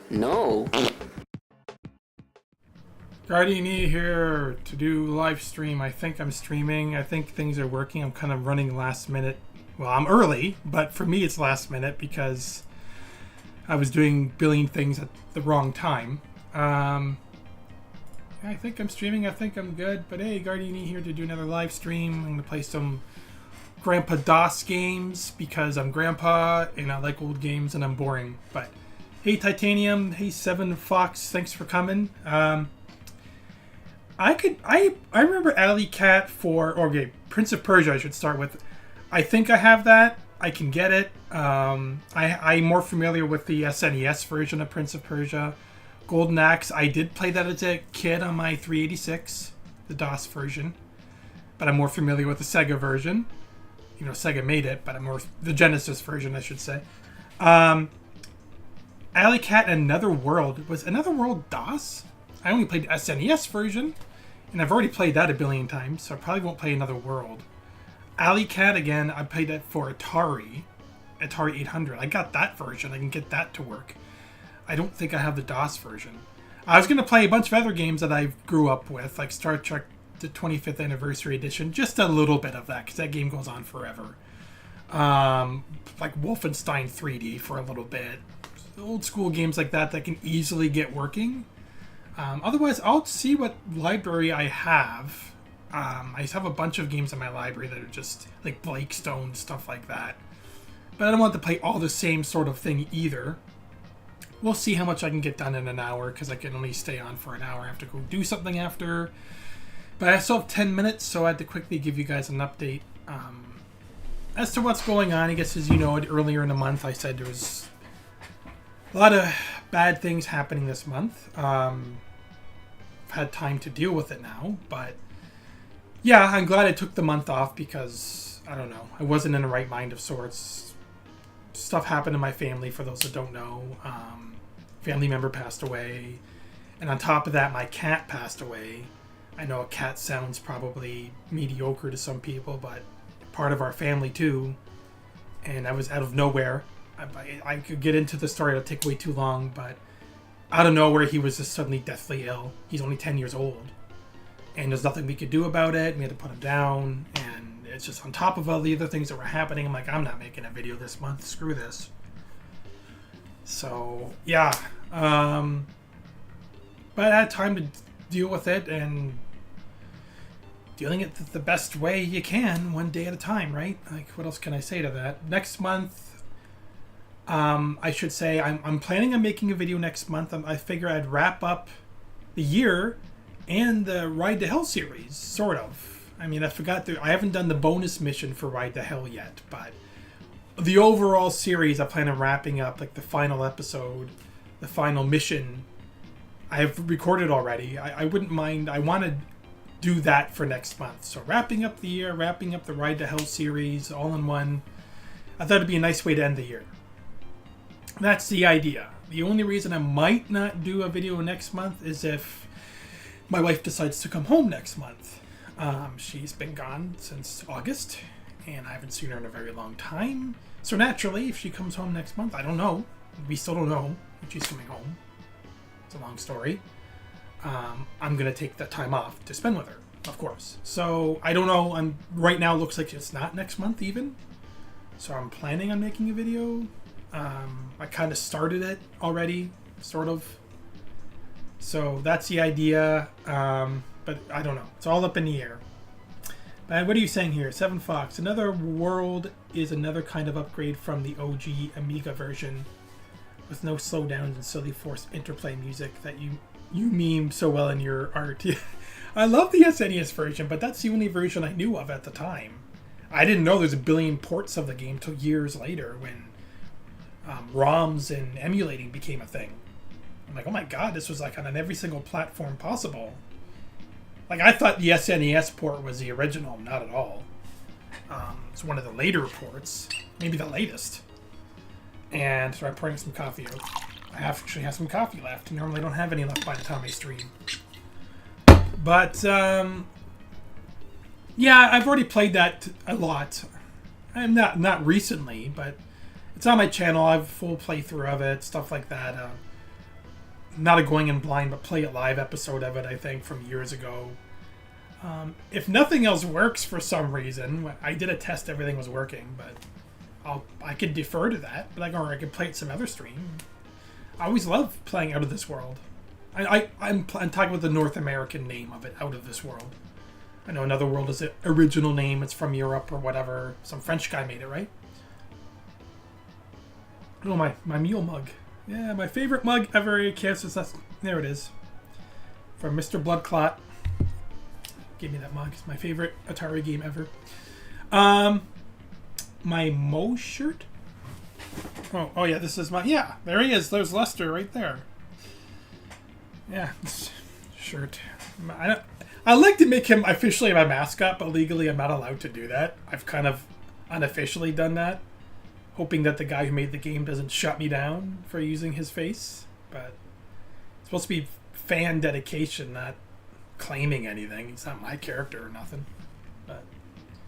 No. Guardiane here to do live stream. I think I'm streaming. I think things are working. I'm kind of running last minute. Well, I'm early, but for me it's last minute because I was doing billion things at the wrong time. I think I'm streaming. I think I'm good. But hey, Guardiane here to do another live stream. I'm going to play some Grandpa DOS games because I'm Grandpa and I like old games and I'm boring. But hey, Titanium. Hey, Seven Fox. Thanks for coming. I remember Alley Cat Prince of Persia. I should start with. I think I have that. I can get it. I'm more familiar with the SNES version of Prince of Persia. Golden Axe. I did play that as a kid on my 386, the DOS version, but I'm more familiar with the Sega version. You know, Sega made it, but I'm more the Genesis version, I should say. Alley Cat Another World. Was Another World DOS? I only played the SNES version, and I've already played that a billion times, so I probably won't play Another World. Alley Cat, again, I played that for Atari 800. I got that version. I can get that to work. I don't think I have the DOS version. I was going to play a bunch of other games that I grew up with, like Star Trek, the 25th Anniversary Edition. Just a little bit of that, because that game goes on forever. Like Wolfenstein 3D for a little bit. Old school games like that can easily get working. Otherwise, I'll see what library I have. I have a bunch of games in my library that are just like Blake Stone, stuff like that. But I don't want to play all the same sort of thing either. We'll see how much I can get done in an hour, because I can only stay on for an hour. I have to go do something after. But I still have 10 minutes, so I had to quickly give you guys an update. As to what's going on, I guess as you know, earlier in the month I said there was a lot of bad things happening this month. I've had time to deal with it now, but yeah, I'm glad I took the month off because, I don't know, I wasn't in the right mind of sorts. Stuff happened in my family, for those that don't know. Family member passed away. And on top of that, my cat passed away. I know a cat sounds probably mediocre to some people, but part of our family too. And that was out of nowhere. I could get into the story, it'll take way too long, but out of nowhere he was just suddenly deathly ill. He's only 10 years old. And there's nothing we could do about it. We had to put him down, and it's just on top of all the other things that were happening. I'm like, I'm not making a video this month. Screw this. So, yeah. But I had time to deal with it, and dealing it the best way you can, one day at a time, right? Like, what else can I say to that? Next month, I should say, I'm planning on making a video next month. I figure I'd wrap up the year and the Ride to Hell series, sort of. I mean, I haven't done the bonus mission for Ride to Hell yet, but the overall series I plan on wrapping up, like the final episode, the final mission, I have recorded already. I wouldn't mind, I want to do that for next month. So wrapping up the year, wrapping up the Ride to Hell series, all in one. I thought it'd be a nice way to end the year. That's the idea. The only reason I might not do a video next month is if my wife decides to come home next month. She's been gone since August, and I haven't seen her in a very long time. So naturally, if she comes home next month, I don't know. We still don't know if she's coming home. It's a long story. I'm going to take that time off to spend with her, of course. So I don't know. Right now, it looks like it's not next month even. So I'm planning on making a video. I kind of started it already, sort of. So that's the idea. But I don't know. It's all up in the air. But what are you saying here? 7Fox. Another World is another kind of upgrade from the OG Amiga version with no slowdowns and silly forced interplay music that you meme so well in your art. I love the SNES version, but that's the only version I knew of at the time. I didn't know there's a billion ports of the game till years later when ROMs and emulating became a thing. I'm like, oh my god, this was like on every single platform possible. Like, I thought the SNES port was the original. Not at all. It's one of the later ports. Maybe the latest. And so I'm pouring some coffee out. I actually have some coffee left. Normally I don't have any left by the time I stream. But, yeah, I've already played that a lot. I'm not recently, but it's on my channel. I have a full playthrough of it, stuff like that. Not a going in blind, but play it live episode of it, I think, from years ago. If nothing else works for some reason, I did a test, everything was working, but I could defer to that, but or I could play it some other stream. I always love playing Out of This World. I'm talking about the North American name of it, Out of This World. I know Another World is the original name, it's from Europe or whatever. Some French guy made it, right? Oh, my mule mug. Yeah, my favorite mug ever. There it is. From Mr. Bloodclot. Give me that mug. It's my favorite Atari game ever. My Mo shirt? Oh yeah, this is my... Yeah, there he is. There's Lester right there. Yeah, this shirt. I like to make him officially my mascot, but legally I'm not allowed to do that. I've kind of unofficially done that. Hoping that the guy who made the game doesn't shut me down for using his face. But it's supposed to be fan dedication, not claiming anything. It's not my character or nothing. But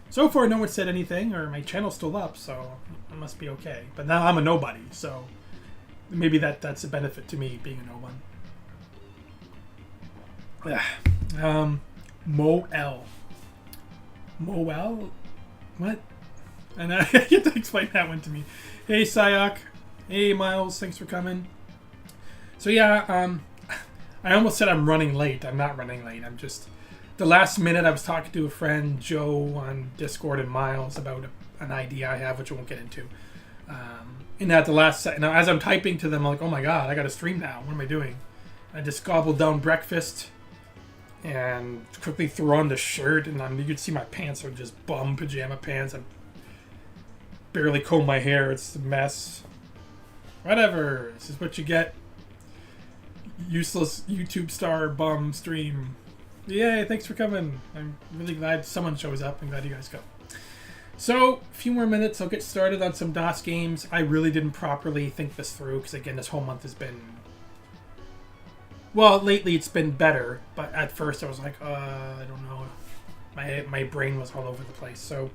so far, no one said anything, or my channel's still up, so it must be okay. But now I'm a nobody, so maybe that's a benefit to me, being a no one. Moel. Moel? What? And I get to explain that one to me. Hey, Sayak. Hey, Miles. Thanks for coming. So, yeah, I almost said I'm running late. I'm not running late. I'm just... The last minute, I was talking to a friend, Joe, on Discord, and Miles about an idea I have, which I won't get into. And at the last second, now, as I'm typing to them, I'm like, oh my god, I got to stream now. What am I doing? I just gobbled down breakfast and quickly threw on the shirt, and you could see my pants are just bum pajama pants. I'm barely comb my hair. It's a mess. Whatever. This is what you get. Useless YouTube star bum stream. Yay, thanks for coming. I'm really glad someone shows up. I'm glad you guys go. So, a few more minutes. I'll get started on some DOS games. I really didn't properly think this through because, again, this whole month has been... Well, lately it's been better, but at first I was like, I don't know. My brain was all over the place. So,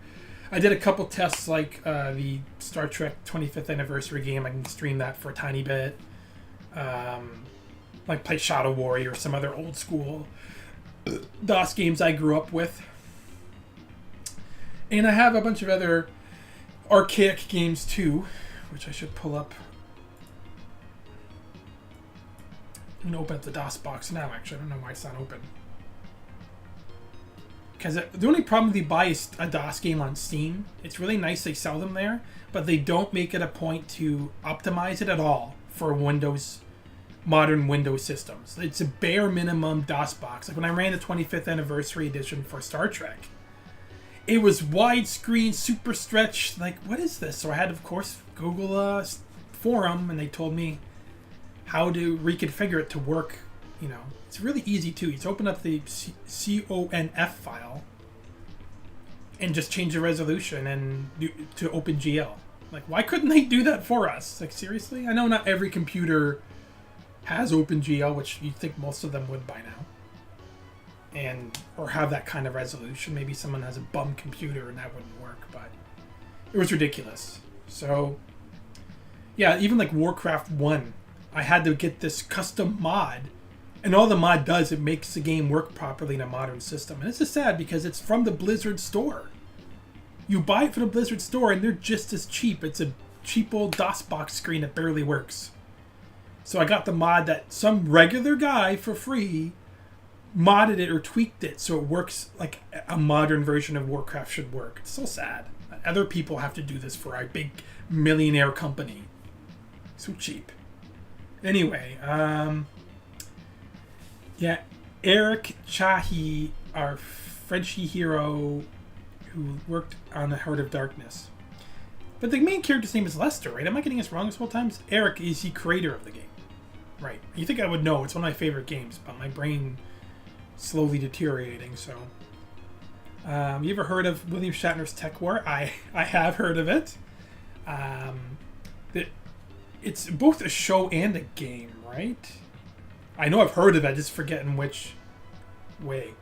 I did a couple tests like the Star Trek 25th anniversary game. I can stream that for a tiny bit. Like play Shadow Warrior or some other old school DOS games I grew up with. And I have a bunch of other archaic games too, which I should pull up. I'm going to open up the DOS box now, actually. I don't know why it's not open. Because the only problem if you buy a DOS game on Steam, it's really nice they sell them there, but they don't make it a point to optimize it at all for Windows, modern Windows systems. It's a bare minimum DOS box. Like when I ran the 25th anniversary edition for Star Trek, it was widescreen, super stretch. Like, what is this? So I had to, of course, Google a forum, and they told me how to reconfigure it to work. You know, it's really easy too. You just open up the CONF file and just change the resolution and to OpenGL. Like, why couldn't they do that for us? Like, seriously? I know not every computer has OpenGL, which you'd think most of them would by now. and or have that kind of resolution. Maybe someone has a bum computer and that wouldn't work, but it was ridiculous. So yeah, even like Warcraft 1, I had to get this custom mod, and all the mod does, it makes the game work properly in a modern system. And it's just sad because it's from the Blizzard store. You buy it from the Blizzard store and they're just as cheap. It's a cheap old DOSBox screen that barely works. So I got the mod that some regular guy for free modded it or tweaked it so it works like a modern version of Warcraft should work. It's so sad. Other people have to do this for our big millionaire company. So cheap. Anyway, yeah, Eric Chahi, our Frenchie hero who worked on The Heart of Darkness. But the main character's name is Lester, right? Am I getting this wrong this whole time? Eric is the creator of the game. Right. You think I would know. It's one of my favorite games, but my brain slowly deteriorating, so... you ever heard of William Shatner's Tech War? I have heard of it. It's both a show and a game, right? I know I've heard of it, just forgetting which way.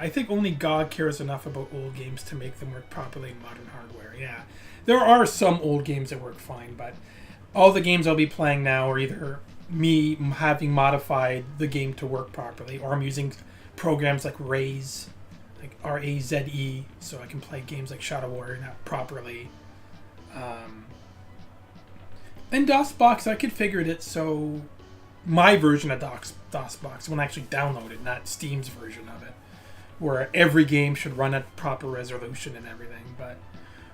I think only God cares enough about old games to make them work properly in modern hardware. Yeah, there are some old games that work fine, but all the games I'll be playing now are either me having modified the game to work properly, or I'm using programs like Raze, like R-A-Z-E, so I can play games like Shadow Warrior now properly. And DOSBox, I configured it so my version of DOSBox, when I actually download it, not Steam's version of it, where every game should run at proper resolution and everything. But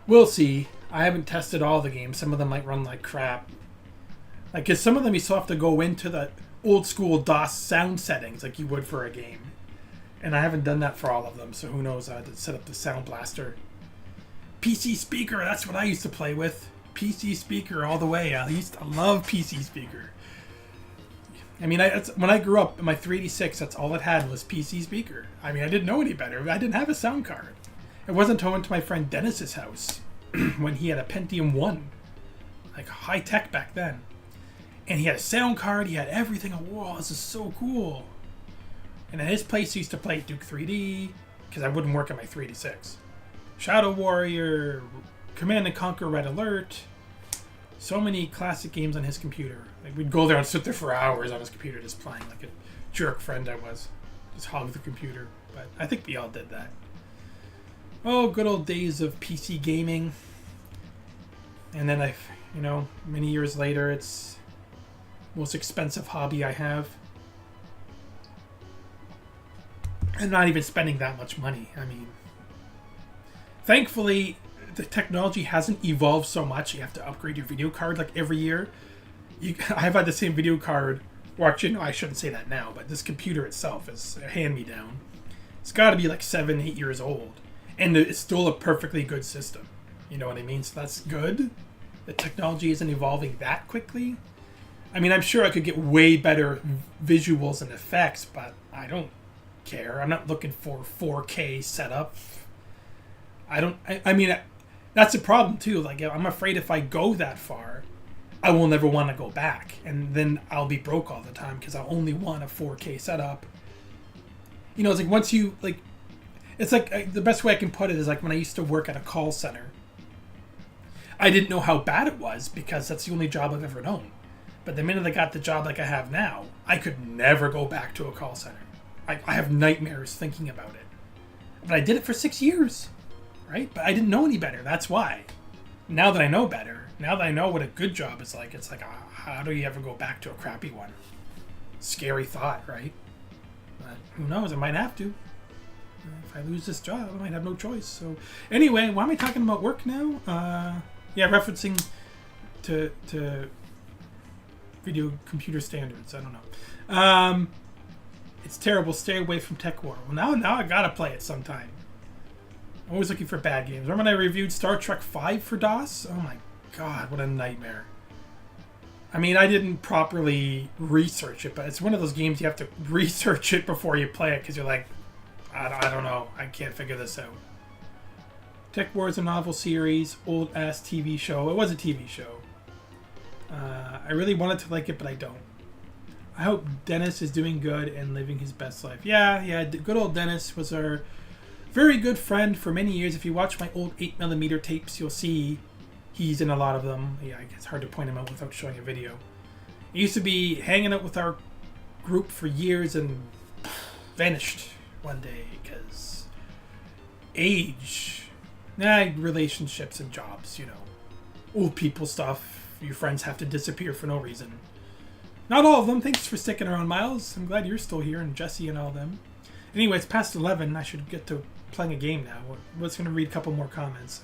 we'll see. I haven't tested all the games. Some of them might run like crap. Like, cause some of them you still have to go into the old school DOS sound settings like you would for a game. And I haven't done that for all of them, so who knows? I had to set up the Sound Blaster. PC Speaker, that's what I used to play with. PC Speaker all the way. I love PC Speaker. I mean, when I grew up in my 386, that's all it had was PC Speaker. I mean, I didn't know any better. I didn't have a sound card. It wasn't until I went to my friend Dennis's house when he had a Pentium 1. Like, high tech back then. And he had a sound card, he had everything. Whoa, this is so cool. And at his place, he used to play Duke 3D, because I wouldn't work on my 386. Shadow Warrior, Command & Conquer Red Alert. So many classic games on his computer. Like, we'd go there and sit there for hours on his computer just playing, like a jerk friend I was. Just hog the computer. But I think we all did that. Oh, good old days of PC gaming. And then many years later, it's the most expensive hobby I have. And not even spending that much money. I mean, thankfully, the technology hasn't evolved so much. You have to upgrade your video card like every year. I've had the same video card. Well, actually, no, I shouldn't say that now, but this computer itself is a hand-me-down. It's got to be like 7-8 years old. And it's still a perfectly good system. You know what I mean? So that's good. The technology isn't evolving that quickly. I mean, I'm sure I could get way better visuals and effects, but I don't care. I'm not looking for 4K setup. I mean, that's a problem too. Like, I'm afraid if I go that far, I will never want to go back, and then I'll be broke all the time because I only want a 4K setup. You know, it's like once you like, it's like the best way I can put it is like when I used to work at a call center. I didn't know how bad it was because that's the only job I've ever known. But the minute I got the job like I have now, I could never go back to a call center. I have nightmares thinking about it. But I did it for 6 years, right? But I didn't know any better. That's why. Now that I know better, now that I know what a good job is like, it's like, how do you ever go back to a crappy one? Scary thought, right? But who knows? I might have to. If I lose this job, I might have no choice. So anyway, why am I talking about work now? Yeah, referencing to video computer standards. I don't know. It's terrible. Stay away from Tech War. Well, now I gotta play it sometime. I'm always looking for bad games. Remember when I reviewed Star Trek V for DOS? Oh my god, what a nightmare. I mean, I didn't properly research it, but it's one of those games you have to research it before you play it because you're like, I don't know. I can't figure this out. Tech War is a novel series, old-ass TV show. It was a TV show. I really wanted to like it, but I don't. I hope Dennis is doing good and living his best life. Yeah, good old Dennis was our very good friend for many years. If you watch my old 8mm tapes, you'll see he's in a lot of them. Yeah, it's hard to point him out without showing a video. He used to be hanging out with our group for years and vanished one day because age, relationships and jobs, old people stuff. Your friends have to disappear for no reason. Not all of them. Thanks for sticking around, Miles. I'm glad you're still here, and Jesse and all of them. Anyway, it's past 11. I should get to playing a game now. I was going to read a couple more comments.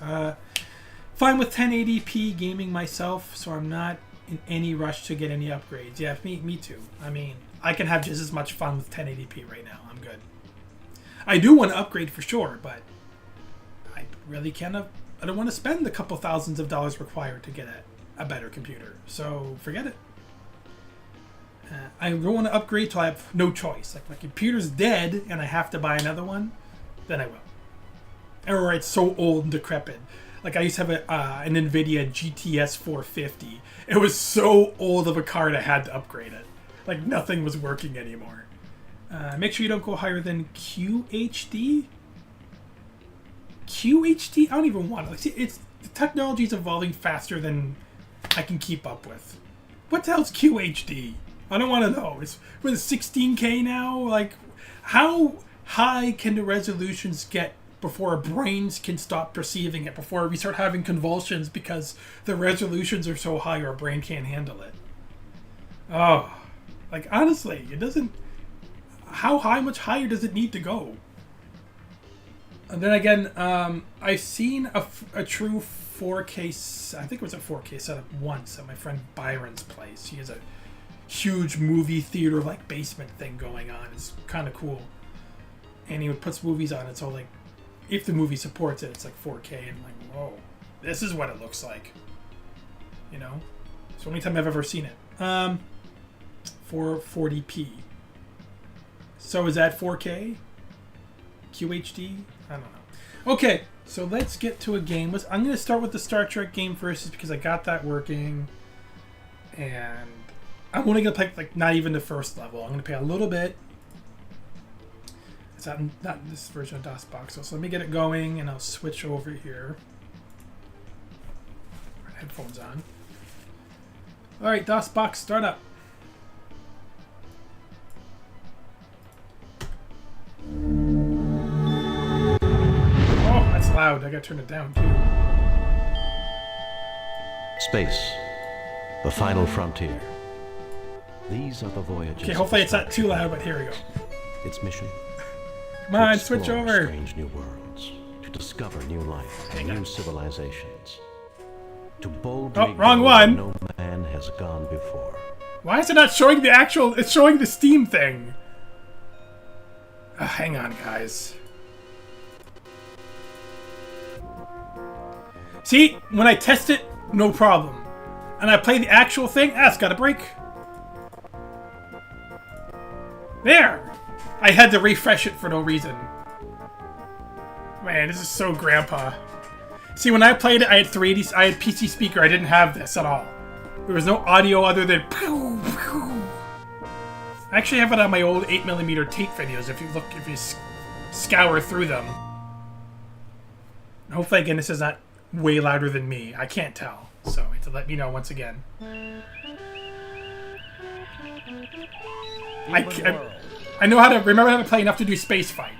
Fine with 1080p gaming myself, so I'm not in any rush to get any upgrades. Yeah, me too. I mean, I can have just as much fun with 1080p right now. I'm good. I do want to upgrade for sure, but I really can't. I don't want to spend the couple thousands of dollars required to get a better computer. So forget it. I don't want to upgrade till I have no choice. Like my computer's dead and I have to buy another one, then I will. Or it's so old and decrepit. Like I used to have an NVIDIA GTS 450. It was so old of a card I had to upgrade it. Like nothing was working anymore. Make sure you don't go higher than QHD. QHD? I don't even want it. Like, see, the technology is evolving faster than I can keep up with. What the hell's QHD? I don't want to know. It's with 16K now. Like, how high can the resolutions get before our brains can stop perceiving it? Before we start having convulsions because the resolutions are so high our brain can't handle it. Oh, like honestly, it doesn't. How high? Much higher does it need to go? And then again, I've seen a true 4K. I think it was a 4K setup once at my friend Byron's place. He has a huge movie theater like basement thing going on. It's kind of cool, and he would put movies on it. So like, if the movie supports it, it's like 4K, and I'm like, whoa, this is what it looks like. It's the only time I've ever seen it. 440p. So is that 4K? QHD? I don't know. Okay, so let's get to a game. I'm going to start with the Star Trek game first, just because I got that working, and I'm only going to play like not even the first level. I'm going to play a little bit. It's not in this version of DOSBox, so let me get it going, and I'll switch over here. Headphones on. All right, DOSBox, start up. Oh, that's loud. I gotta turn it down too. Space, the final frontier. These are the voyages. Okay, hopefully it's not too loud, but here we go. Its mission. Come on, switch over. Strange new worlds, to discover new life, new civilizations, to boldly wrong one. No man has gone before. Why is it not showing the actual? It's showing the Steam thing. Hang on, guys. See, when I test it, no problem, and I play the actual thing, it's got a break. There. I had to refresh it for no reason. Man, this is so grandpa. See, when I played it, I had I had PC speaker. I didn't have this at all. There was no audio other than pew, pew. I actually have it on my old 8mm tape videos. If you scour through them. Hopefully, again, this is not way louder than me. I can't tell, so you have to let me know once again. I know how to remember how to play enough to do space fight.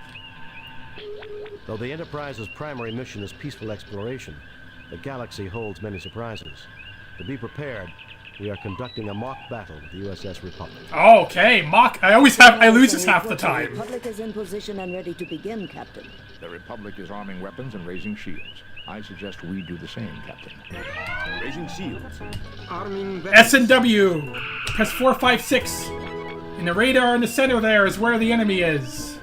Though the Enterprise's primary mission is peaceful exploration, the galaxy holds many surprises. To be prepared, we are conducting a mock battle with the USS Republic. Okay, mock. I lose this half the time. The Republic is in position and ready to begin, Captain. The Republic is arming weapons and raising shields. I suggest we do the same, Captain. Raising shields. Arming weapons. S&W. Press 456. And the radar in the center there is where the enemy is.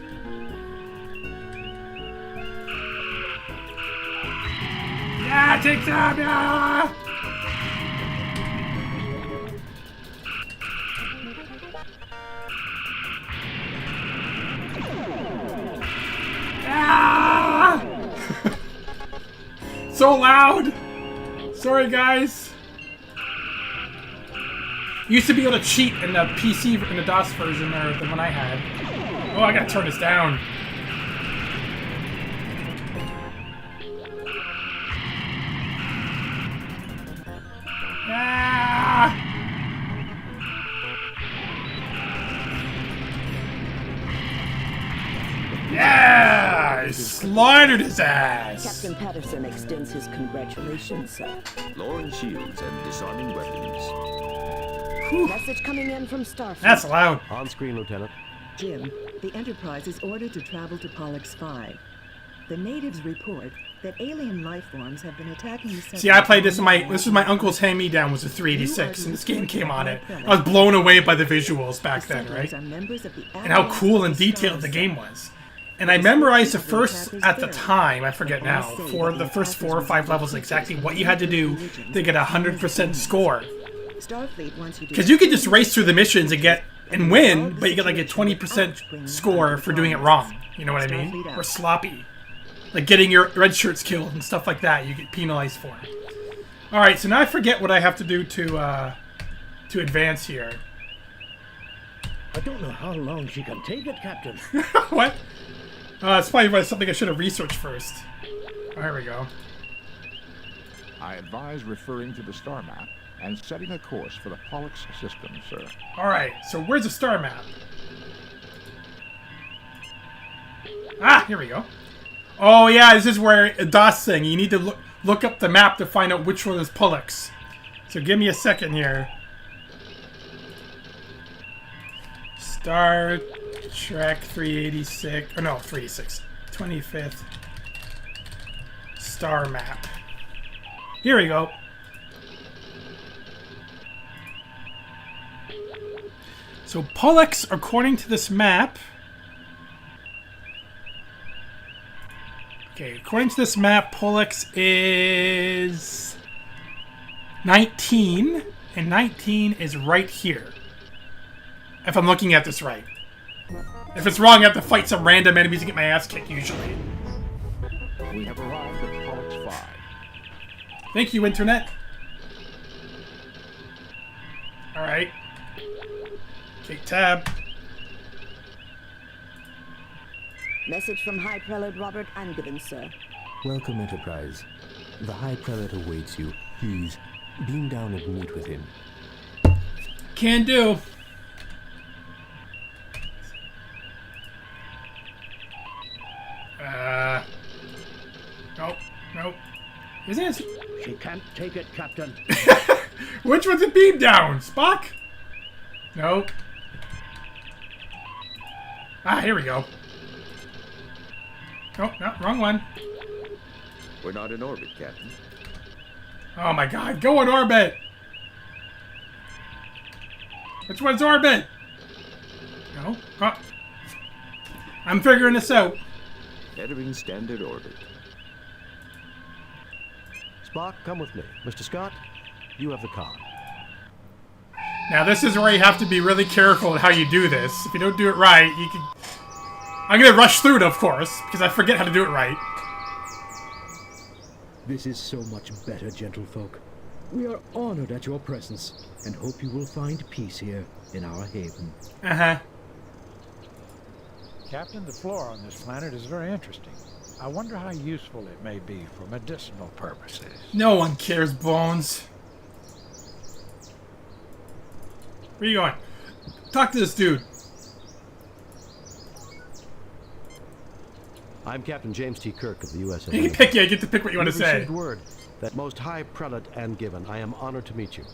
Yeah, take them! Yeah! Ah! So loud! Sorry, guys. You used to be able to cheat in the PC, in the DOS version, or the one I had. Oh, I gotta turn this down. Ah! Yeah! I slaughtered his ass! Captain Patterson extends his congratulations, sir. Lawrence shields and disarming weapons. Message coming in from Starfleet. That's loud. On screen, Lieutenant. Jim, the Enterprise is ordered to travel to Pollux 5. The natives report that alien life forms have been attacking the sector. See, I played this in this was my uncle's hand-me-down, was a 386, and this game came on it. I was blown away by the visuals back then, right? And how cool and detailed the game was. And I memorized the first, at the time, I forget now, for the first 4 or 5 levels exactly what you had to do to get a 100% score. Because you could just race through the missions and win, but you get like a 20% score for doing it wrong. You know what I mean? Or sloppy. Like getting your red shirts killed and stuff like that, you get penalized for. Alright, so now I forget what I have to do to advance here. I don't know how long she can take it, Captain. What? It's probably something I should have researched first. Oh, here we go. I advise referring to the star map and setting a course for the Pollux system, sir. Alright, so where's the star map? Ah, here we go. Oh yeah, this is where a DOS thing. You need to look up the map to find out which one is Pollux. So give me a second here. Star Trek 386. Oh no, 386. 25th star map. Here we go. So Pollux, according to this map... Okay, according to this map, Pollux is 19, and 19 is right here. If I'm looking at this right. If it's wrong, I have to fight some random enemies to get my ass kicked, usually. We have arrived at Pollux 5. Thank you, Internet. Alright. Okay, tab. Message from High Prelate Robert Angevin, sir. Welcome, Enterprise. The High Prelate awaits you. Please, beam down and meet with him. Can do. Nope. Nope. Isn't it? She can't take it, Captain. Which one's a beam down? Spock? Nope. Ah, here we go. Oh, no, wrong one. We're not in orbit, Captain. Oh my god, go in orbit! Which one's orbit? No? Oh. I'm figuring this out. Entering standard orbit. Spock, come with me. Mr. Scott, you have the car. Now this is where you have to be really careful with how you do this. If you don't do it right, you can... I'm gonna rush through it, of course, because I forget how to do it right. This is so much better, gentlefolk. We are honored at your presence, and hope you will find peace here in our haven. Uh-huh. Captain, the flora on this planet is very interesting. I wonder how useful it may be for medicinal purposes. No one cares, Bones. Where are you going? Talk to this dude. I'm Captain James T. Kirk of the USS. You can pick, yeah, you get to pick what you want to say. Received word that most high prelate Angevin, I am honored to meet you.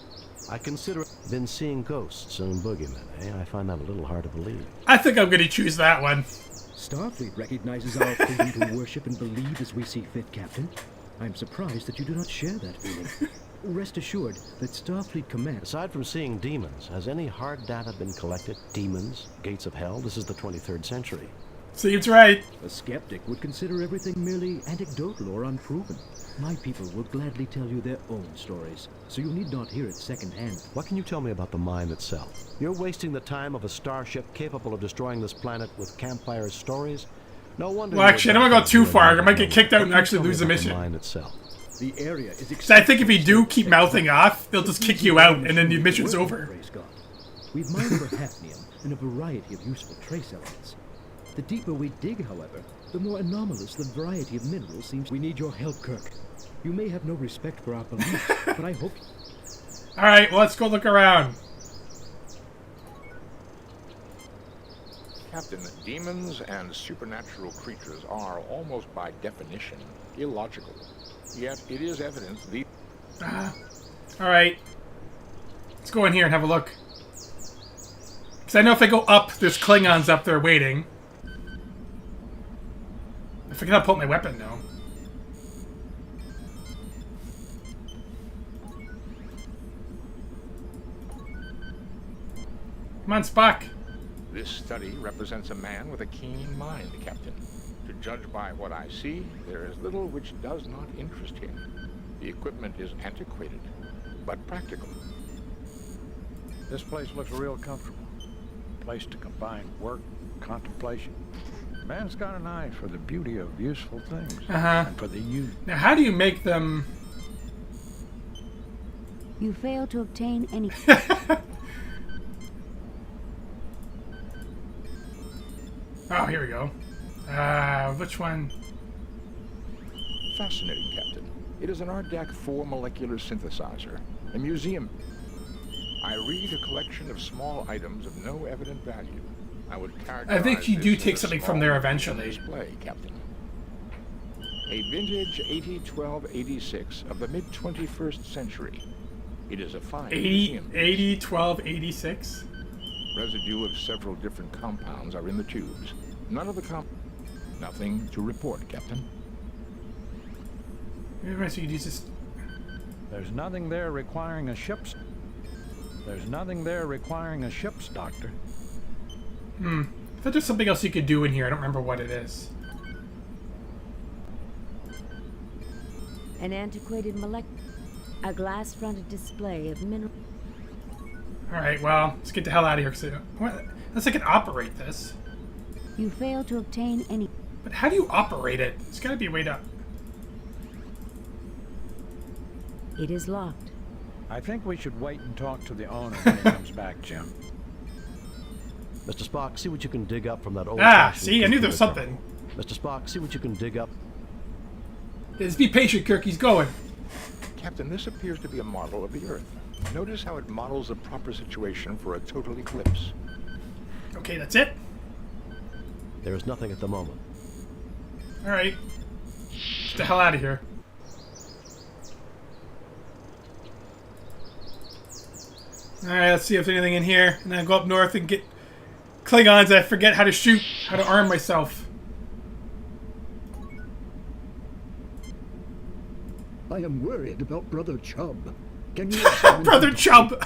I consider been seeing ghosts and boogeymen, eh? I find that a little hard to believe. I think I'm going to choose that one. Starfleet recognizes our freedom to worship and believe as we see fit, Captain. I'm surprised that you do not share that feeling. Rest assured that Starfleet Command... Aside from seeing demons, has any hard data been collected? Demons? Gates of hell? This is the 23rd century. Seems right. A skeptic would consider everything merely anecdotal or unproven. My people will gladly tell you their own stories, so you need not hear it secondhand. What can you tell me about the mine itself? You're wasting the time of a starship capable of destroying this planet with campfire stories? No wonder. Well, actually, I don't want to go too far. I might get kicked out and actually lose the mission. The mine itself. The area is So I think if you do keep mouthing off, they'll just kick you out, and then the mission's over. Praise God. We've mined for hafnium and a variety of useful trace elements. The deeper we dig, however, the more anomalous the variety of minerals seems. We need your help, Kirk. You may have no respect for our beliefs, but I hope... Alright, well, let's go look around. Captain, demons and supernatural creatures are, almost by definition, illogical. Yet it is evident the... Alright. Let's go in here and have a look. Because I know if I go up, there's Klingons up there waiting. I forget how to put my weapon, though. Come on, Spock. This study represents a man with a keen mind, Captain. To judge by what I see, there is little which does not interest him. The equipment is antiquated, but practical. This place looks real comfortable. A place to combine work, contemplation. Man's got an eye for the beauty of useful things. And for the youth. Now, how do you make them... You fail to obtain any... Oh, here we go. Which one? Fascinating, Captain. It is an RDAC 4 molecular synthesizer. A museum. I read a collection of small items of no evident value. I would characterize I think you do this take as a something small from there eventually. Display, Captain. A vintage 8012-86 of the mid-21st century. It is a fine 80-12-86? Residue of several different compounds are in the tubes. None of the Nothing to report, Captain. There's nothing there requiring a ship's... There's nothing there requiring a ship's doctor. I thought there's something else you could do in here. I don't remember what it is. An antiquated a glass-fronted display of mineral... Alright, well, let's get the hell out of here. Unless I can operate this. You fail to obtain any... But how do you operate it? It's gotta be a way to... It is locked. I think we should wait and talk to the owner when he comes back, Jim. Mr. Spock, see what you can dig up from that old... see? I knew there was something. Mr. Spock, see what you can dig up. Just be patient, Kirk. He's going. Captain, this appears to be a model of the Earth. Notice how it models the proper situation for a total eclipse. Okay, that's it? There is nothing at the moment. Alright. Get the hell out of here. Alright, let's see if there's anything in here. And then I go up north and get Klingons. I forget how to shoot, how to arm myself. I am worried about Brother Chubb. Can you Brother Chubb!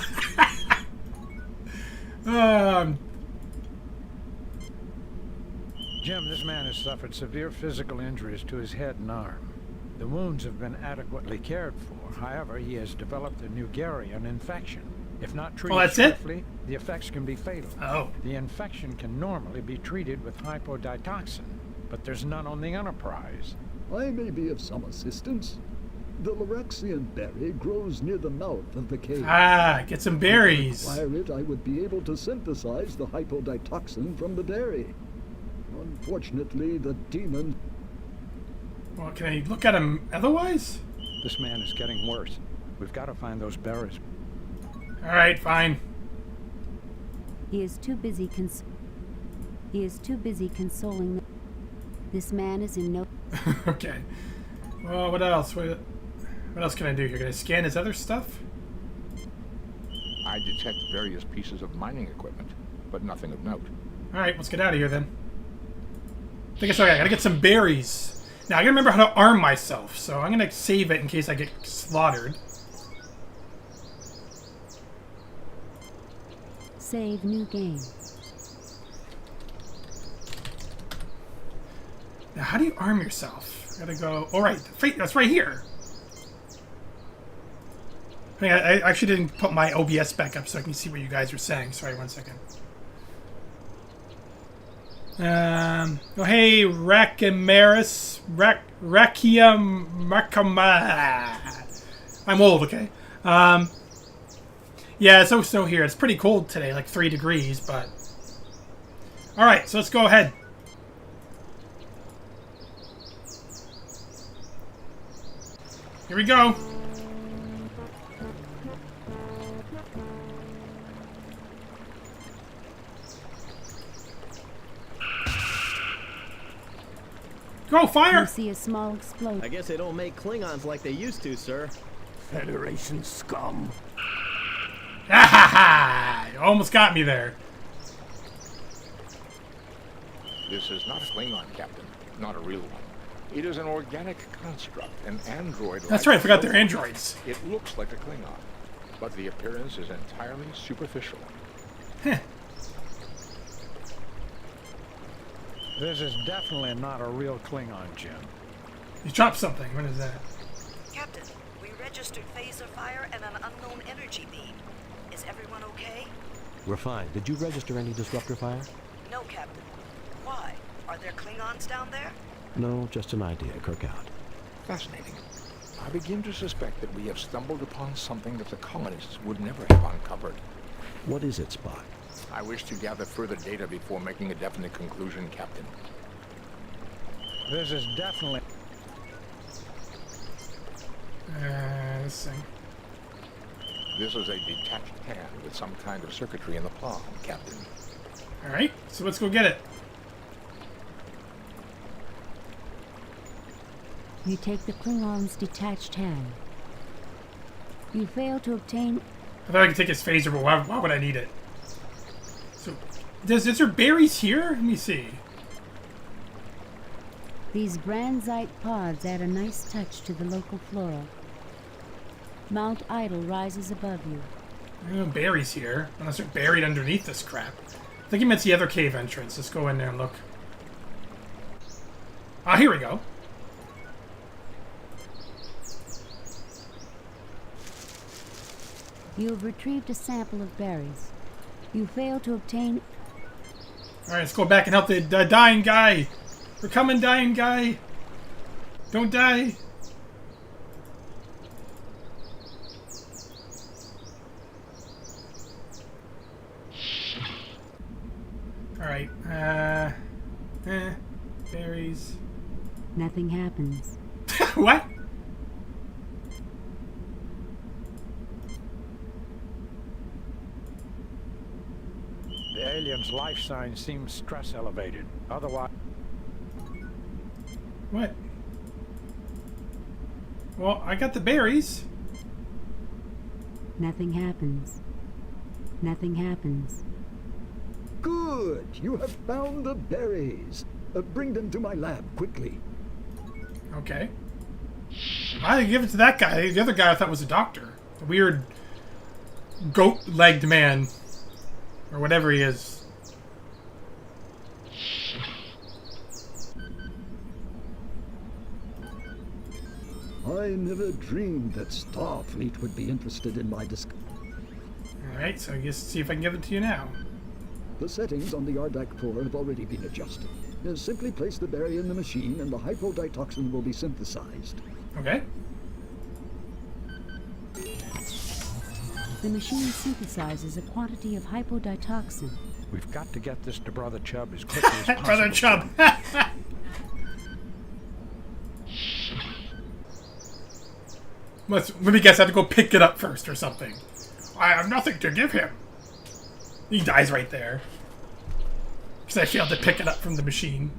Jim, this man has suffered severe physical injuries to his head and arm. The wounds have been adequately cared for. However, he has developed a new Guardiane infection. If not treated swiftly, the effects can be fatal. The infection can normally be treated with hypoditoxin, but there's none on the Enterprise. I may be of some assistance. The Lorexian berry grows near the mouth of the cave. Get some berries. If I acquire it, I would be able to synthesize the hypoditoxin from the dairy. Unfortunately, the demon... Well, can I look at him otherwise? This man is getting worse. We've got to find those berries. Alright, fine. He is too busy consoling them. This man is in no... Okay. Well, what else? What else can I do here? Can I scan his other stuff? I detect various pieces of mining equipment, but nothing of note. Alright, let's get out of here then. I think it's okay. I gotta get some berries. Now, I gotta remember how to arm myself, so I'm gonna save it in case I get slaughtered. Save new game. Now, how do you arm yourself? I gotta go... Oh, right. That's right here. I mean, I actually didn't put my OBS back up so I can see what you guys are saying. Sorry, one second. Oh, hey, Rakimaris. I'm old, okay? Yeah, so here. It's pretty cold today, like 3 degrees, but... Alright, so let's go ahead. Here we go. Go, fire! You see a small explosion. I guess they don't make Klingons like they used to, sir. Federation scum. Ha ha ha! You almost got me there. This is not a Klingon, Captain. Not a real one. It is an organic construct, an android. That's right, I forgot they're androids. It looks like a Klingon, but the appearance is entirely superficial. Heh. This is definitely not a real Klingon, Jim. You dropped something. What is that? Captain, we registered phaser fire and an unknown energy beam. Is everyone okay? We're fine. Did you register any disruptor fire? No, Captain. Why? Are there Klingons down there? No, just an idea. Kirk out. Fascinating. I begin to suspect that we have stumbled upon something that the colonists would never have uncovered. What is it, Spock? I wish to gather further data before making a definite conclusion, Captain. This is definitely... This thing. This is a detached hand with some kind of circuitry in the palm, Captain. Alright, so let's go get it. You take the Klingon's detached hand. You fail to obtain... I thought I could take his phaser, but why would I need it? So, is there berries here? Let me see. These Brandzite pods add a nice touch to the local flora. Mount Idle rises above you. There are no berries here, unless they're buried underneath this crap. I think he meant the other cave entrance. Let's go in there and look. Ah, here we go. You have retrieved a sample of berries. You fail to obtain... Alright, let's go back and help the dying guy. We're coming, dying guy. Don't die. Alright, berries. Nothing happens. What? The alien's life sign seems stress elevated. Otherwise... What? Well, I got the berries. Nothing happens. Nothing happens. Good! You have found the berries. Bring them to my lab, quickly. Okay. I give it to that guy. The other guy I thought was a doctor. A weird goat-legged man. Or whatever he is. I never dreamed that Starfleet would be interested in my discovery. Alright, so I guess see if I can give it to you now. The settings on the Ardak 4 have already been adjusted. Simply place the berry in the machine and the hypoditoxin will be synthesized. Okay. The machine synthesizes a quantity of hypoditoxin. We've got to get this to Brother Chubb as quickly as possible. Brother Chubb! Let me guess, I have to go pick it up first or something. I have nothing to give him. He dies right there. Because I failed to pick it up from the machine.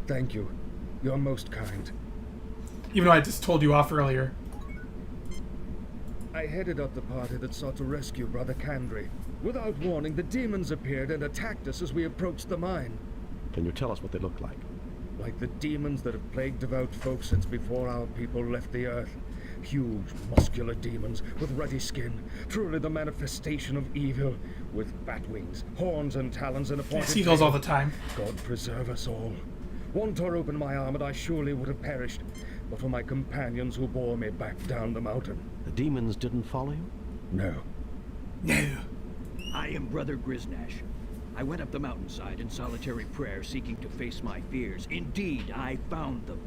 Thank you. You're most kind. Even though I just told you off earlier. I headed up the party that sought to rescue Brother Kandri. Without warning, the demons appeared and attacked us as we approached the mine. Can you tell us what they look like? Like the demons that have plagued devout folk since before our people left the earth. Huge, muscular demons with ruddy skin, truly the manifestation of evil, with bat wings, horns and talons and a pointed tail. I see those all the time. God preserve us all. One tore open my arm and I surely would have perished. but for my companions who bore me back down the mountain. The demons didn't follow you? No. No. I am Brother Griznash. I went up the mountainside in solitary prayer, seeking to face my fears. Indeed, I found them.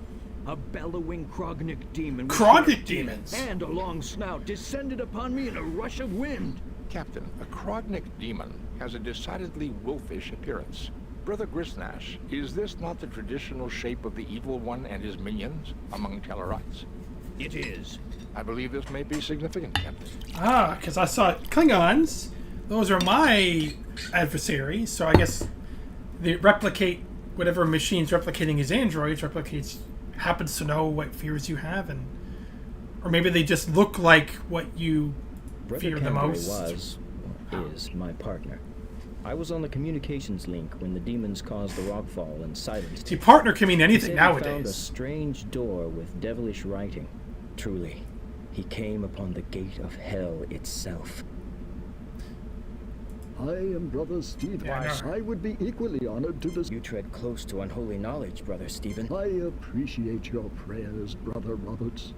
A bellowing Krognik demon with Krognik demons and a long snout descended upon me in a rush of wind. Captain, a Krognik demon has a decidedly wolfish appearance. Brother Griznash, is this not the traditional shape of the Evil One and his minions among Tellarites? It is. I believe this may be significant, Captain. Ah, because I saw Klingons. Those are my adversaries, so I guess they replicate whatever machine's replicating his androids, happens to know what fears you have, and or maybe they just look like what you fear the most. Is my partner. I was on the communications link when the demons caused the rockfall and silenced. See, partner can mean anything nowadays. He found a strange door with devilish writing. Truly, he came upon the gate of hell itself. I am Brother Stephen. I would be equally honored to You tread close to unholy knowledge, Brother Stephen. I appreciate your prayers, Brother Roberts.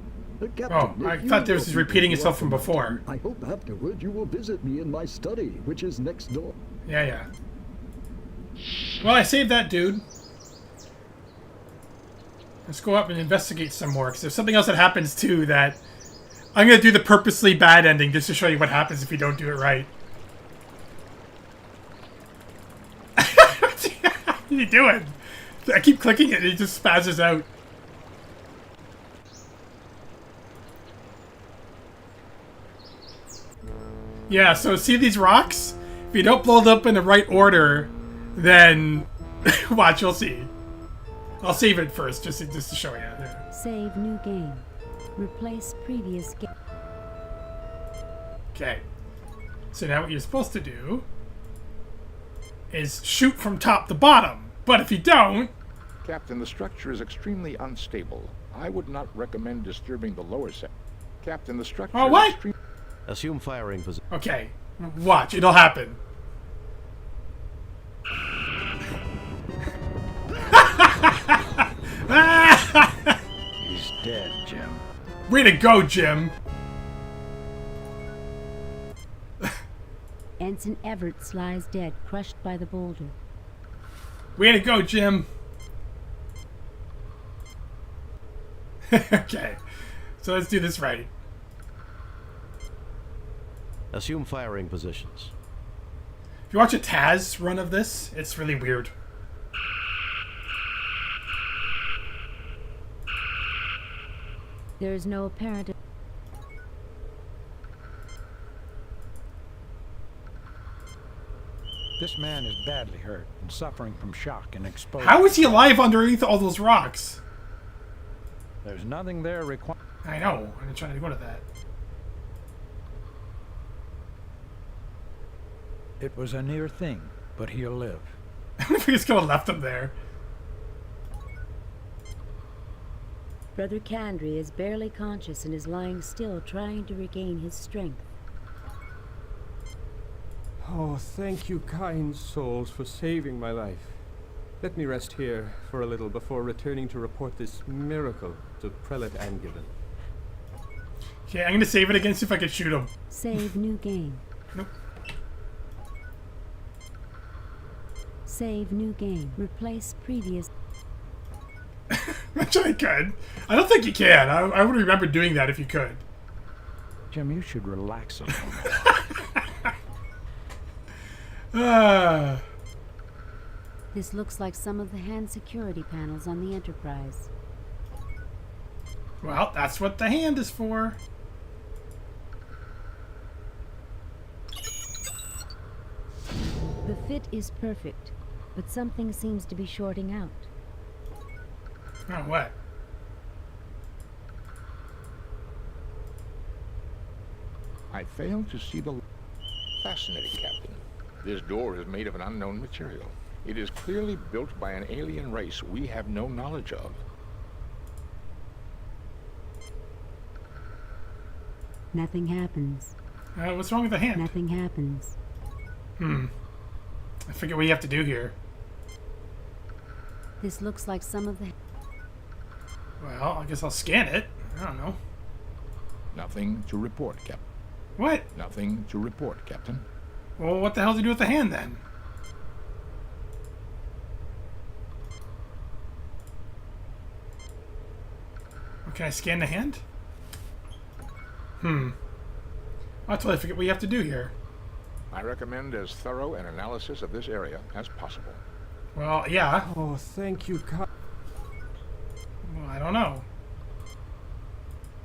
Captain, I thought this was repeating itself from before. I hope afterward you will visit me in my study, which is next door. Yeah. Well, I saved that dude. Let's go up and investigate some more, because there's something else that happens too that... I'm going to do the purposely bad ending just to show you what happens if you don't do it right. What are you doing? I keep clicking it and it just spazzes out. Yeah, so see these rocks? If you don't blow them up in the right order, then... watch, you'll see. I'll save it first, just to show you. Yeah. Save new game. Replace previous game. Okay. So now what you're supposed to do is shoot from top to bottom. But if you don't... Captain, the structure is extremely unstable. I would not recommend disturbing the lower set. Captain, the structure is what? Assume firing position. Okay. Watch, it'll happen. He's dead, Jim. Way to go, Jim. Ensign Everett lies dead, crushed by the boulder. Way to go, Jim. Okay. So let's do this right. Assume firing positions. If you watch a Taz run of this, it's really weird. There is no apparent... This man is badly hurt and suffering from shock and exposure. How is he alive underneath all those rocks? There's nothing there required. I know. I'm trying to go to that. It was a near thing, but he'll live. I wonder if we just could have left him there. Brother Kandri is barely conscious and is lying still, trying to regain his strength. Oh, thank you, kind souls, for saving my life. Let me rest here for a little before returning to report this miracle to Prelate Angevin. Okay, I'm going to save it again, see if I can shoot him. Save new game. Nope. Save new game. Replace previous... Actually, I could. I don't think you can. I would remember doing that if you could. Jim, you should relax a little. This looks like some of the hand security panels on the Enterprise. Well, that's what the hand is for. The fit is perfect, but something seems to be shorting out. Oh, what? I fail to see the... Fascinating, Captain. This door is made of an unknown material. It is clearly built by an alien race we have no knowledge of. Nothing happens. What's wrong with the hand? Nothing happens. I forget what you have to do here. This looks like some of the... Well, I guess I'll scan it. I don't know. Nothing to report, Captain. What? Nothing to report, Captain. Well, what the hell did you do with the hand then? Can I scan the hand? I totally forget what you have to do here. I recommend as thorough an analysis of this area as possible. Well, yeah. Oh, thank you, Well, I don't know.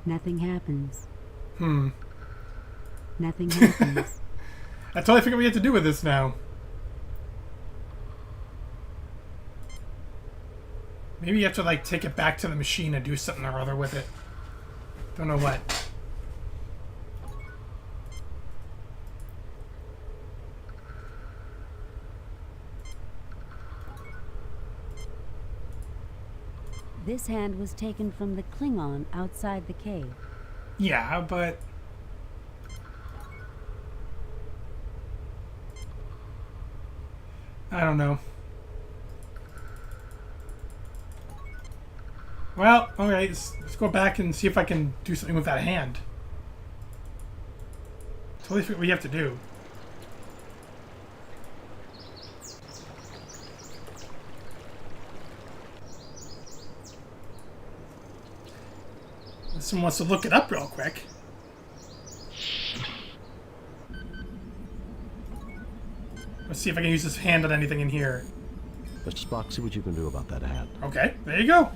Nothing happens. Nothing happens. I totally forget what you have to do with this now. Maybe you have to, like, take it back to the machine and do something or other with it. Don't know what. This hand was taken from the Klingon outside the cave. Yeah, but... I don't know. Well, alright, let's go back and see if I can do something with that hand. Totally forget what you have to do. Someone wants to look it up real quick. Let's see if I can use this hand on anything in here. Mr. Spock, see what you can do about that hand. Okay, there you go.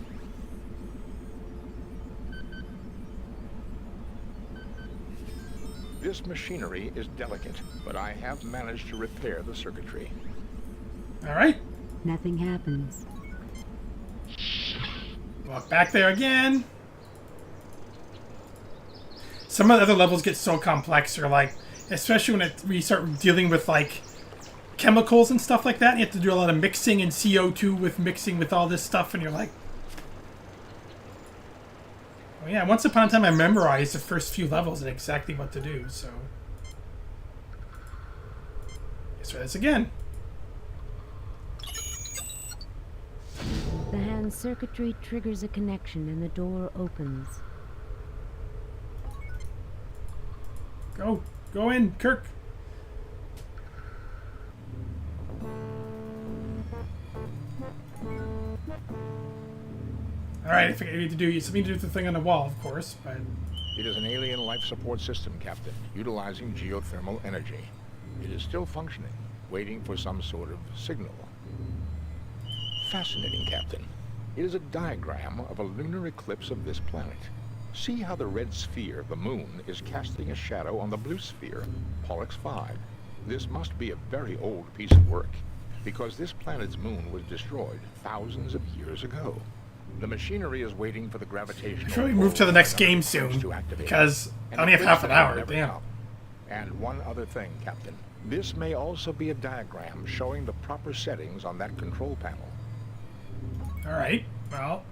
This machinery is delicate, but I have managed to repair the circuitry. All right. Nothing happens. Walk back there again. Some of the other levels get so complex, or like, especially when we start dealing with like chemicals and stuff like that. You have to do a lot of mixing and CO2 with mixing with all this stuff, and you're like, well, yeah. Once upon a time, I memorized the first few levels and exactly what to do. So let's try this again. The hand circuitry triggers a connection, and the door opens. Go in, Kirk. Alright, I think I need to do something to do with the thing on the wall, of course, but... It is an alien life support system, Captain, utilizing geothermal energy. It is still functioning, waiting for some sort of signal. Fascinating, Captain. It is a diagram of a lunar eclipse of this planet. See how the red sphere, the moon, is casting a shadow on the blue sphere, Pollux 5. This must be a very old piece of work, because this planet's moon was destroyed thousands of years ago. The machinery is waiting for the gravitational... I should we move to the next game soon, because I only have half an hour, damn. And one other thing, Captain. This may also be a diagram showing the proper settings on that control panel. Alright, well...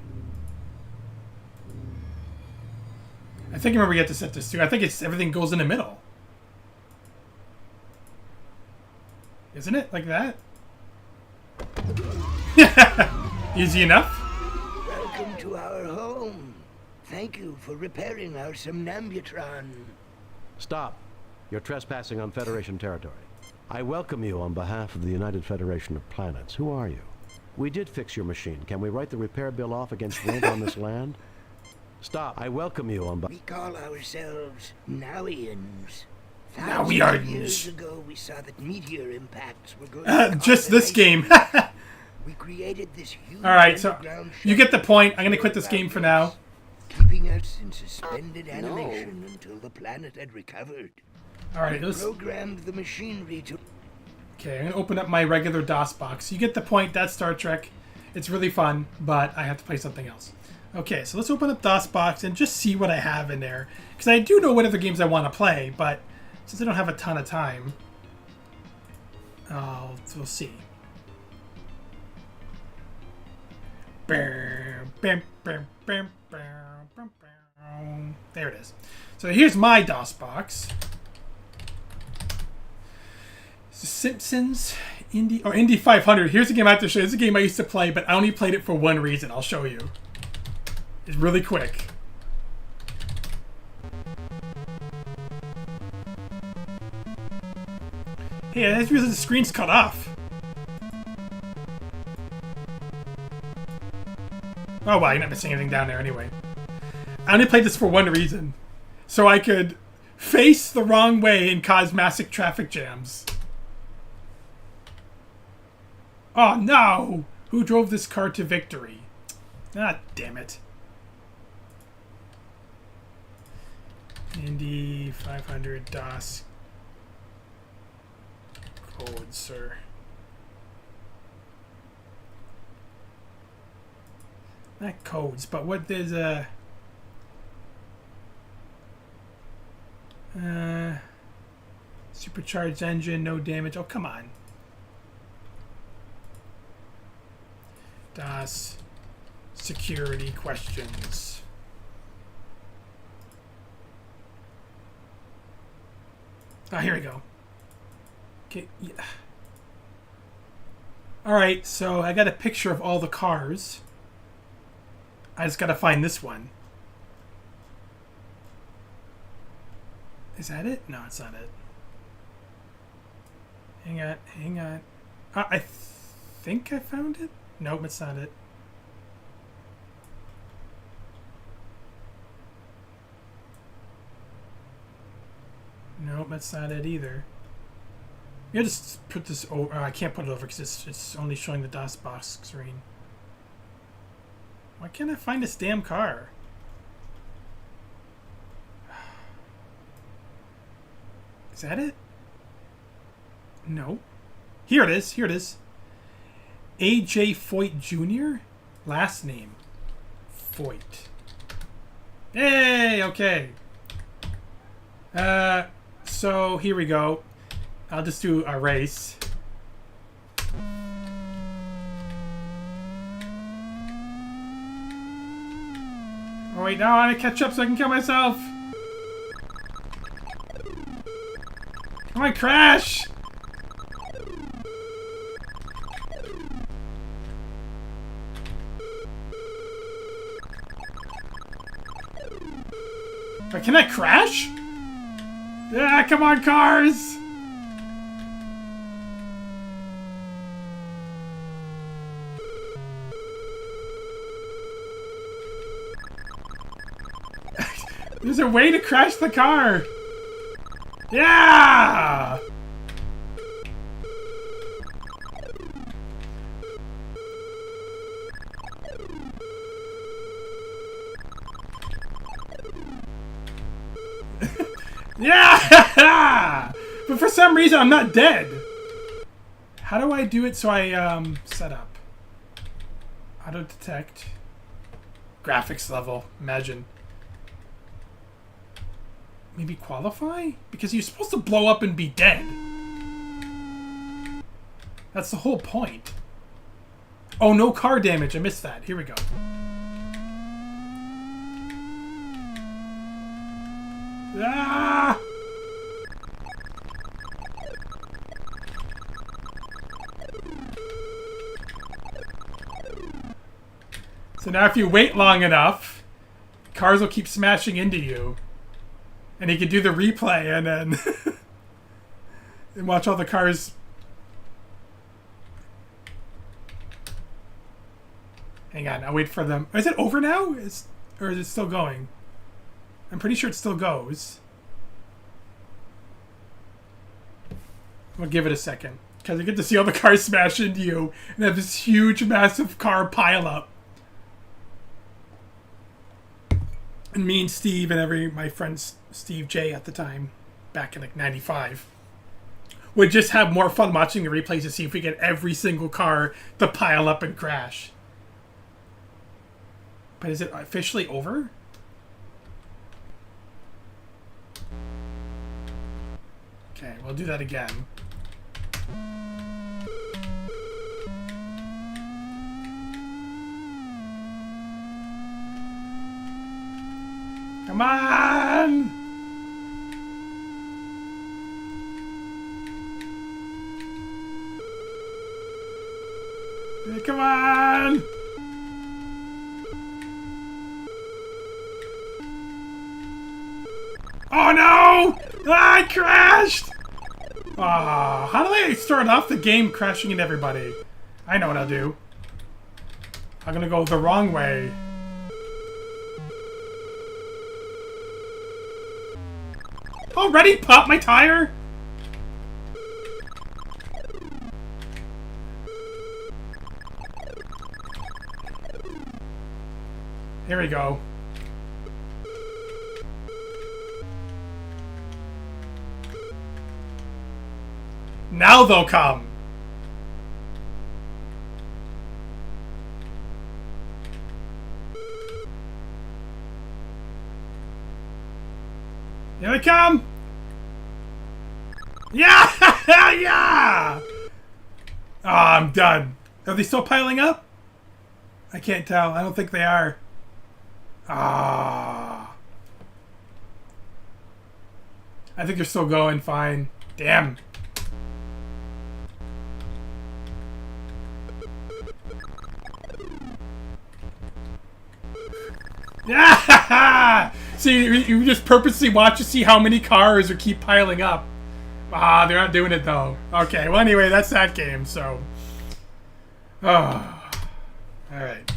I think I remember you have to set this to. I think it's everything goes in the middle. Isn't it? Like that? Easy enough? Welcome to our home. Thank you for repairing our somnambutron. Stop. You're trespassing on Federation territory. I welcome you on behalf of the United Federation of Planets. Who are you? We did fix your machine. Can we write the repair bill off against rent on this land? Stop. I welcome you on We call ourselves Nowians. Nowians. Years ago, we saw that meteor impacts were going to just this game. We created this huge Alright, so you get the point. I'm going to quit this game for now. Keeping us in suspended animation until the planet had recovered. Alright, we programmed the machinery to... Okay, I'm going to open up my regular DOS box. You get the point. That's Star Trek. It's really fun, but I have to play something else. Okay, so let's open up DOSBox and just see what I have in there. Because I do know what other games I want to play, but since I don't have a ton of time, we'll see. There it is. So here's my DOSBox. Simpsons, Indy 500. Here's a game I have to show you. This is a game I used to play, but I only played it for one reason. I'll show you. It's really quick. Hey, I just realized the screen's cut off. Oh well, you're not missing anything down there anyway. I only played this for one reason. So I could face the wrong way and cause massive traffic jams. Oh no! Who drove this car to victory? Ah, damn it. Indy 500 DOS code, sir. Not codes, but what there's a supercharged engine, no damage. Oh, come on. DOS security questions. Oh, here we go. Okay, yeah. All right, so I got a picture of all the cars. I just gotta find this one. Is that it? No, it's not it. Hang on, hang on. I think I found it. Nope, it's not it. Nope, that's not it either. You just put this over. I can't put it over because it's only showing the DOS box screen. Why can't I find this damn car? Is that it? No. Here it is. Here it is. A.J. Foyt Jr. Last name. Foyt. Hey, okay. So here we go. I'll just do a race. Oh wait, now I want to catch up so I can kill myself. Come on, crash! Wait, can I crash? Yeah, come on, cars! There's a way to crash the car! Yeah! Yeah! But for some reason, I'm not dead. How do I do it so I, set up? Auto detect. Graphics level. Imagine. Maybe qualify? Because you're supposed to blow up and be dead. That's the whole point. Oh, no car damage. I missed that. Here we go. Ah! So now if you wait long enough, cars will keep smashing into you. And you can do the replay and then and watch all the cars. Hang on, I'll wait for them. Is it over now? Or is it still going? I'm pretty sure it still goes. We'll give it a second. Because I get to see all the cars smash into you and have this huge, massive car pile up. And me and Steve and my friends Steve J at the time, back in like 95, would just have more fun watching the replays to see if we get every single car to pile up and crash. But is it officially over? Okay, we'll do that again. Come on! Come on! Oh no! Ah, I crashed! How do I start off the game crashing into everybody? I know what I'll do. I'm gonna go the wrong way. Already popped my tire? Here we go. Now they'll come. Here they come. Yeah! Yeah! Oh, I'm done. Are they still piling up? I can't tell. I don't think they are. Ah. I think they're still going fine. Damn. Yeah! See, you just purposely watch to see how many cars are keep piling up. Ah, they're not doing it though. Okay, well anyway, that's that game, so. Oh. Alright.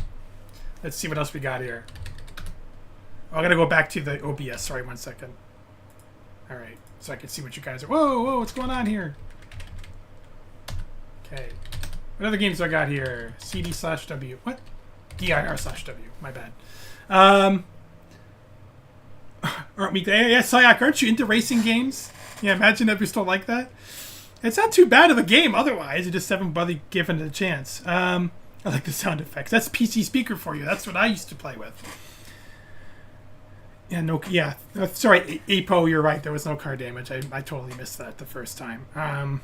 Let's see what else we got here. Oh, I gotta go back to the OBS, sorry, 1 second. Alright, so I can see what you guys are. Whoa, whoa, what's going on here? Okay. What other games do I got here? CD/W. What? DIR/W, my bad. Aren't we? Yeah, Sayak, aren't you into racing games? Yeah, imagine if we still like that. It's not too bad of a game otherwise. You just haven't bothered giving it a chance. I like the sound effects. That's PC speaker for you. That's what I used to play with. Yeah, no, yeah. Sorry, Apo, you're right. There was no car damage. I totally missed that the first time.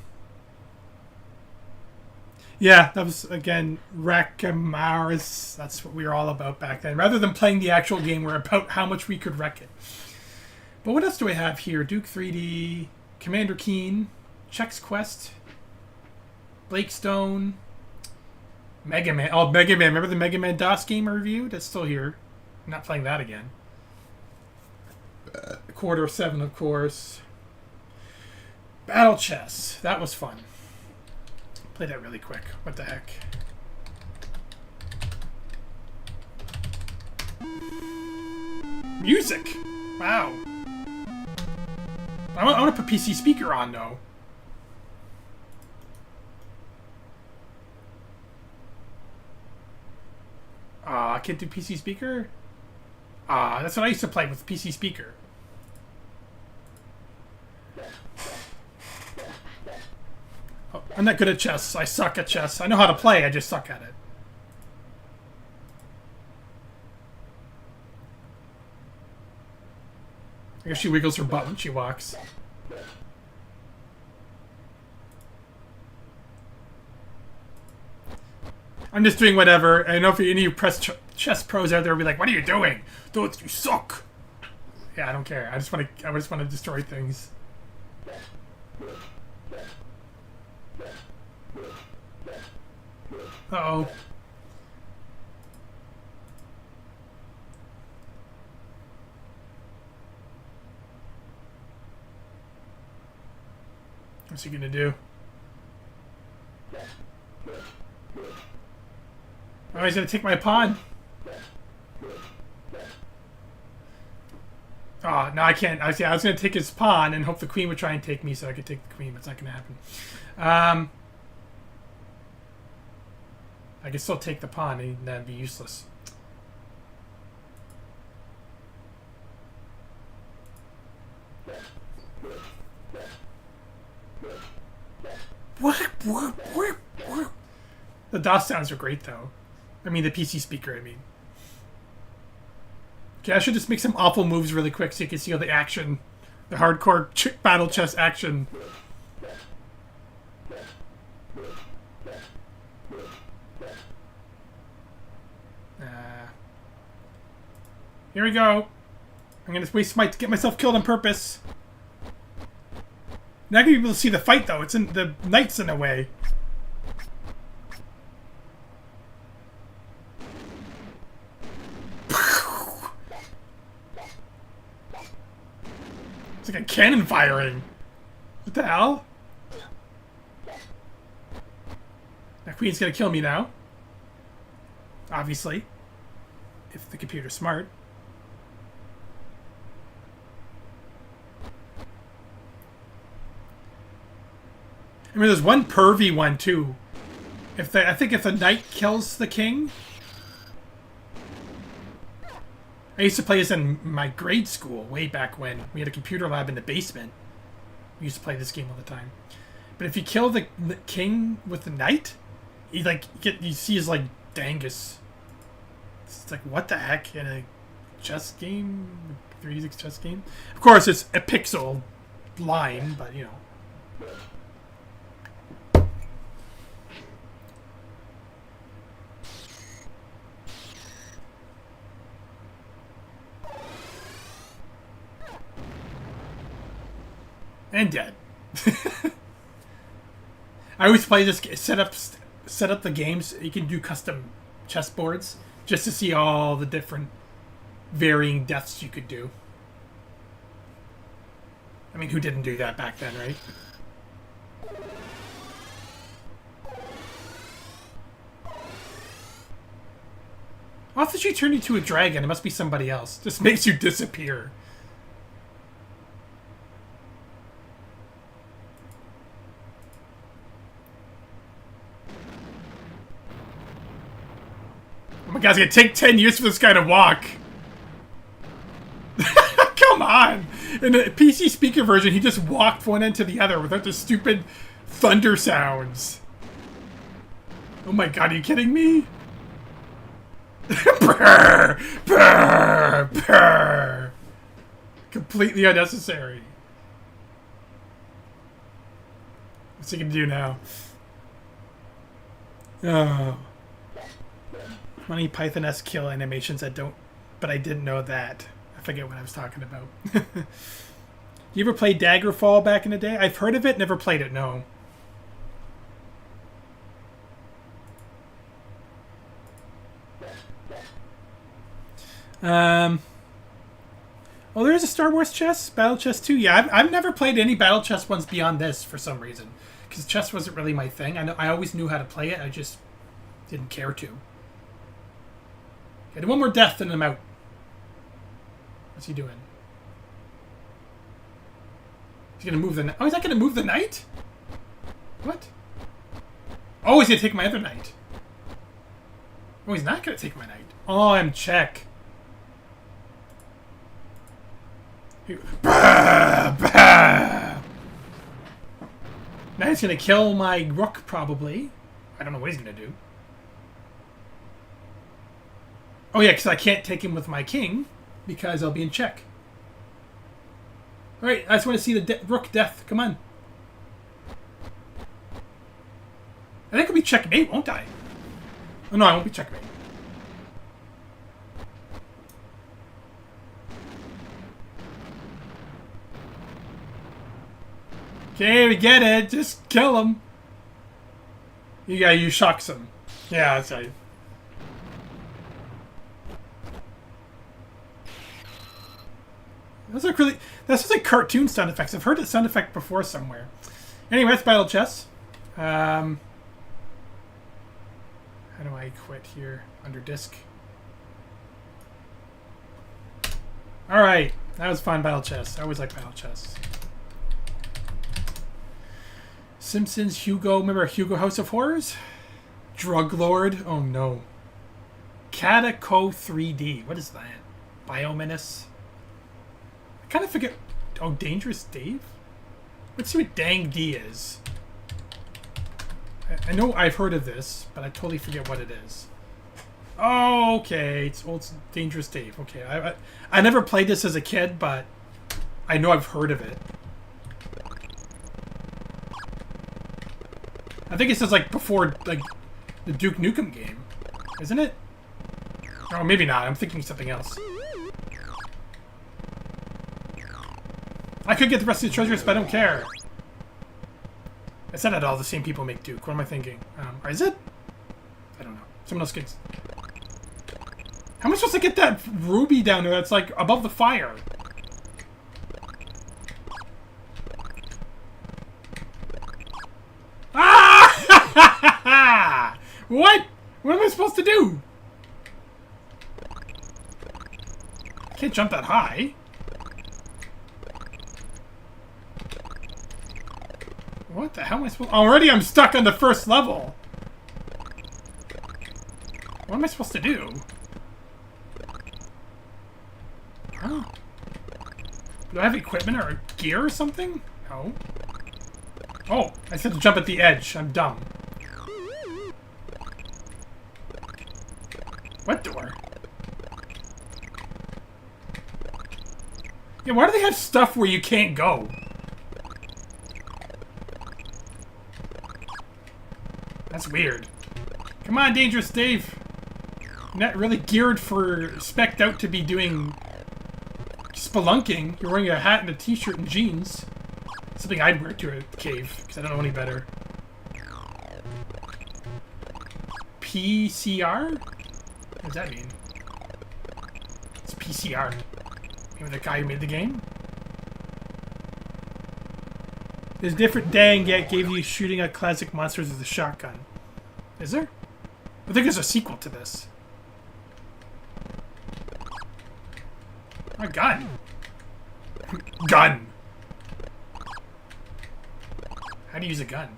Yeah, that was, again, Wreck-A-Mars. That's what we were all about back then. Rather than playing the actual game, we're about how much we could wreck it. But what else do we have here? Duke 3D, Commander Keen, Chex Quest, Blake Stone, Mega Man. Oh, Mega Man. Remember the Mega Man DOS game I reviewed? That's still here. I'm not playing that again. Quarter of 7, of course. Battle Chess. That was fun. Play that really quick. What the heck? Music! Wow. I want to put PC speaker on, though. I can't do PC speaker? That's what I used to play with PC speaker. Oh, I'm not good at chess. I suck at chess. I know how to play, I just suck at it. I guess she wiggles her butt when she walks. I'm just doing whatever. I know if any of you chess pros out there will be like, "What are you doing? You suck." Yeah, I don't care. I just want to destroy things. Uh-oh. What's he gonna do? Oh, he's gonna take my pawn. Oh, no, I can't. I was gonna take his pawn and hope the queen would try and take me so I could take the queen, but it's not gonna happen. I could still take the pawn and that'd be useless. The DOS sounds are great, though. I mean, the PC speaker, I mean. Okay, I should just make some awful moves really quick so you can see all the action. The hardcore battle chess action. Here we go. I'm gonna get myself killed on purpose. Not gonna be able to see the fight, though. It's in the knight's in the way. It's like a cannon firing. What the hell? That queen's gonna kill me now. Obviously. If the computer's smart. I mean, there's one pervy one, too. I think if the knight kills the king... I used to play this in my grade school, way back when. We had a computer lab in the basement. We used to play this game all the time. But if you kill the king with the knight, you see his, like, dangus. It's like, what the heck? In a chess game? 3D chess game? Of course, it's a pixel line, but, you know. And dead. I always play this, set up the games. You can do custom chessboards just to see all the different varying deaths you could do. I mean, who didn't do that back then, right? Why did she turn into a dragon? It must be somebody else. Just makes you disappear. Oh my god, it's gonna take 10 years for this guy to walk. Come on! In the PC speaker version, he just walked one end to the other without the stupid thunder sounds. Oh my god, are you kidding me? Brr, brr, brr. Completely unnecessary. What's he gonna do now? Oh. Monty Python-esque kill animations but I didn't know that. I forget what I was talking about. You ever play Daggerfall back in the day? I've heard of it, never played it, no. Oh, there is a Star Wars chess? Battle Chess 2? Yeah, I've never played any Battle Chess ones beyond this for some reason. Because chess wasn't really my thing. I always knew how to play it, I just didn't care to. Okay, one more death and I'm out. What's he doing? He's gonna move the knight. Oh, he's not gonna move the knight? What? Oh, he's gonna take my other knight. Oh, he's not gonna take my knight. Oh, I'm check. Bah, bah. Now he's gonna kill my rook, probably. I don't know what he's gonna do. Oh yeah, because I can't take him with my king, because I'll be in check. Alright, I just want to see the rook death. Come on. I think it'll be checkmate, won't I? Oh no, I won't be checkmate. Okay, we get it. Just kill him. You gotta use shocks him. Yeah, that's right. That's like cartoon sound effects. I've heard that sound effect before somewhere. Anyway, that's Battle Chess. How do I quit here? Under disk. Alright. That was fun, Battle Chess. I always like Battle Chess. Simpsons, Hugo. Remember Hugo House of Horrors? Drug Lord. Oh no. Cataco 3D. What is that? Biomenace. I kind of forget. Oh, Dangerous Dave? Let's see what Dang D is. I know I've heard of this, but I totally forget what it is. Oh, okay. It's old Dangerous Dave. Okay. I never played this as a kid, but I know I've heard of it. I think it says like before like the Duke Nukem game, isn't it? Oh, maybe not. I'm thinking something else. I could get the rest of the treasures, but I don't care. It's not at all the same people make Duke. What am I thinking? Or is it? I don't know. Someone else gets... How am I supposed to get that ruby down there that's like above the fire? What? What am I supposed to do? I can't jump that high. What the hell am I supposed to... Already I'm stuck on the first level. What am I supposed to do? Huh? Do I have equipment or gear or something? No. Oh, I said to jump at the edge. I'm dumb. What door? Yeah, why do they have stuff where you can't go? That's weird. Come on, Dangerous Dave. Not really geared for spec'd out to be doing spelunking. You're wearing a hat and a t-shirt and jeans. Something I'd wear to a cave, because I don't know any better. PCR? What does that mean? It's PCR. Maybe the guy who made the game? There's a different dang yet gave you shooting at classic monsters with a shotgun. Is there? I think there's a sequel to this. A gun. Gun. How do you use a gun?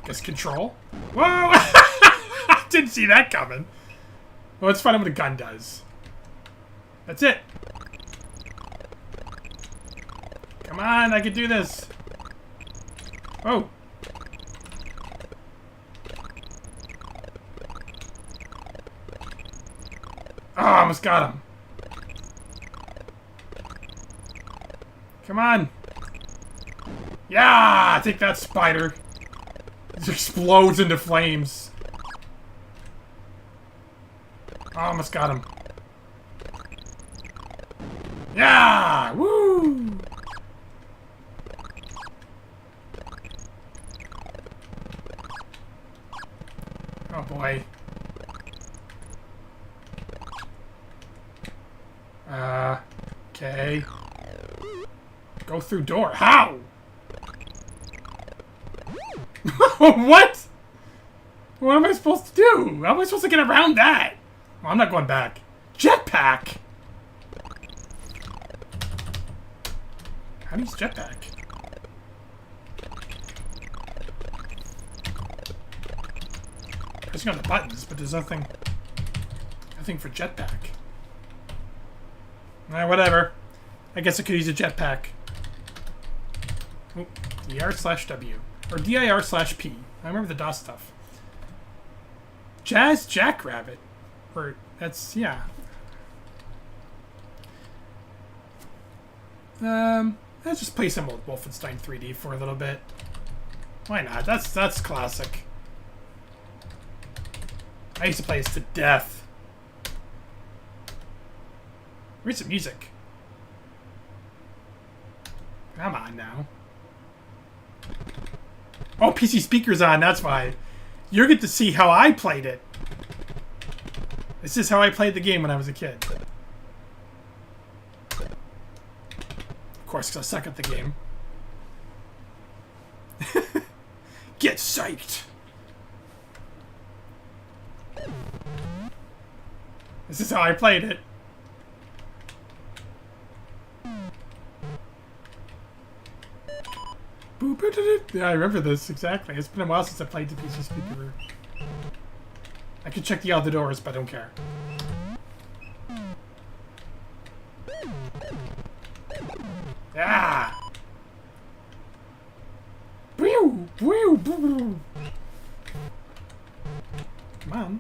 Guess control? Whoa! I didn't see that coming. Well, let's find out what a gun does. That's it. Come on, I can do this. Oh. Oh, I almost got him. Come on. Yeah, take that, spider. It explodes into flames. Oh, almost got him. Yeah! Woo! Oh boy. Okay. Go through door. How? What? What am I supposed to do? How am I supposed to get around that? Well, I'm not going back. Jetpack? How do you use jetpack? Pressing on the buttons, but there's nothing for jetpack. Alright, whatever. I guess I could use a jetpack. DR/W. Or DIR/P. I remember the DOS stuff. Jazz Jackrabbit. Or, that's, yeah. Let's just play some old Wolfenstein 3D for a little bit. Why not? That's classic. I used to play this to death. Where's the music? Come on now. Oh, PC speaker's on, that's why. You get to see how I played it. This is how I played the game when I was a kid. Of course, because I suck at the game. Get psyched! This is how I played it. Yeah, I remember this, exactly. It's been a while since I played the PC speaker. I could check the other doors, but I don't care. Ah! Come on.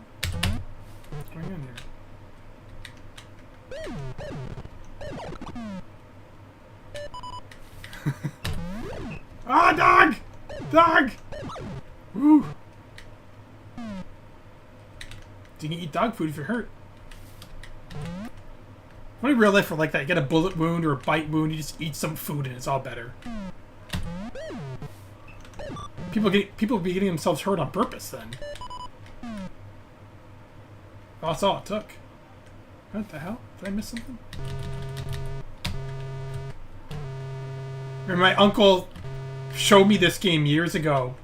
What's going on here? Ah, dog! Dog! Woo! You can eat dog food if you're hurt. When in real life we're like that, you get a bullet wound or a bite wound, you just eat some food and it's all better. People be getting themselves hurt on purpose then. Oh, that's all it took. What the hell? Did I miss something? Remember my uncle showed me this game years ago.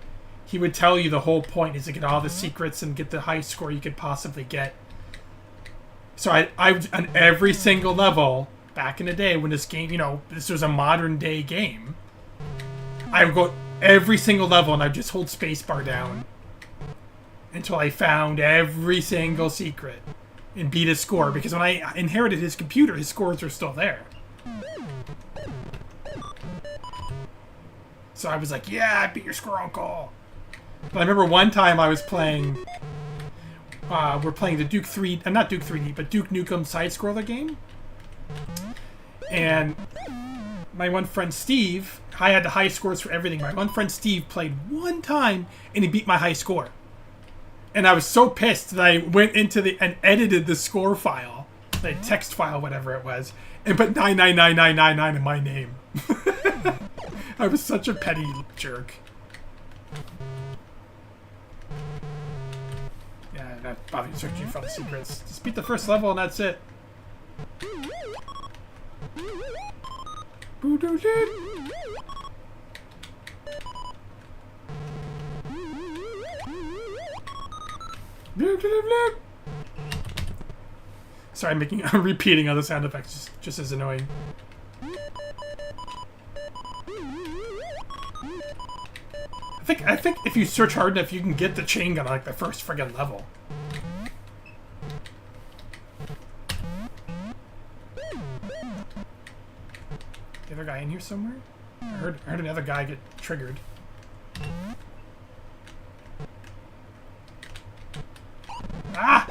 he would tell you the whole point is to get all the secrets and get the highest score you could possibly get. So I on every single level back in the day when this game, you know, this was a modern day game, I would go every single level and I'd just hold spacebar down until I found every single secret and beat his score, because when I inherited his computer, his scores were still there. So I was like, yeah, I beat your score, Uncle. But I remember one time I was playing, we're playing the Duke 3, not Duke 3D, but Duke Nukem side-scroller game. And my one friend Steve, I had the high scores for everything. My one friend Steve played one time and he beat my high score. And I was so pissed that I went into and edited the score file, the text file, whatever it was, and put 999999 in my name. I was such a petty jerk. Yeah, not bothering searching for the secrets. Just beat the first level and that's it. Sorry, I'm repeating other sound effects just as annoying. I think if you search hard enough, you can get the chain gun on like the first friggin' level. The other guy in here somewhere? I heard another guy get triggered. Ah!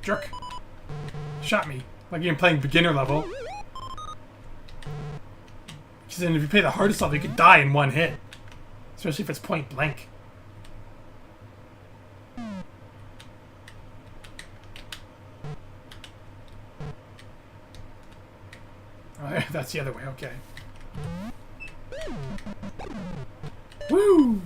Jerk. Shot me. Like you're playing beginner level. Because then if you play the hardest level, you could die in one hit. Especially if it's point blank. Oh, that's the other way, okay. Woo!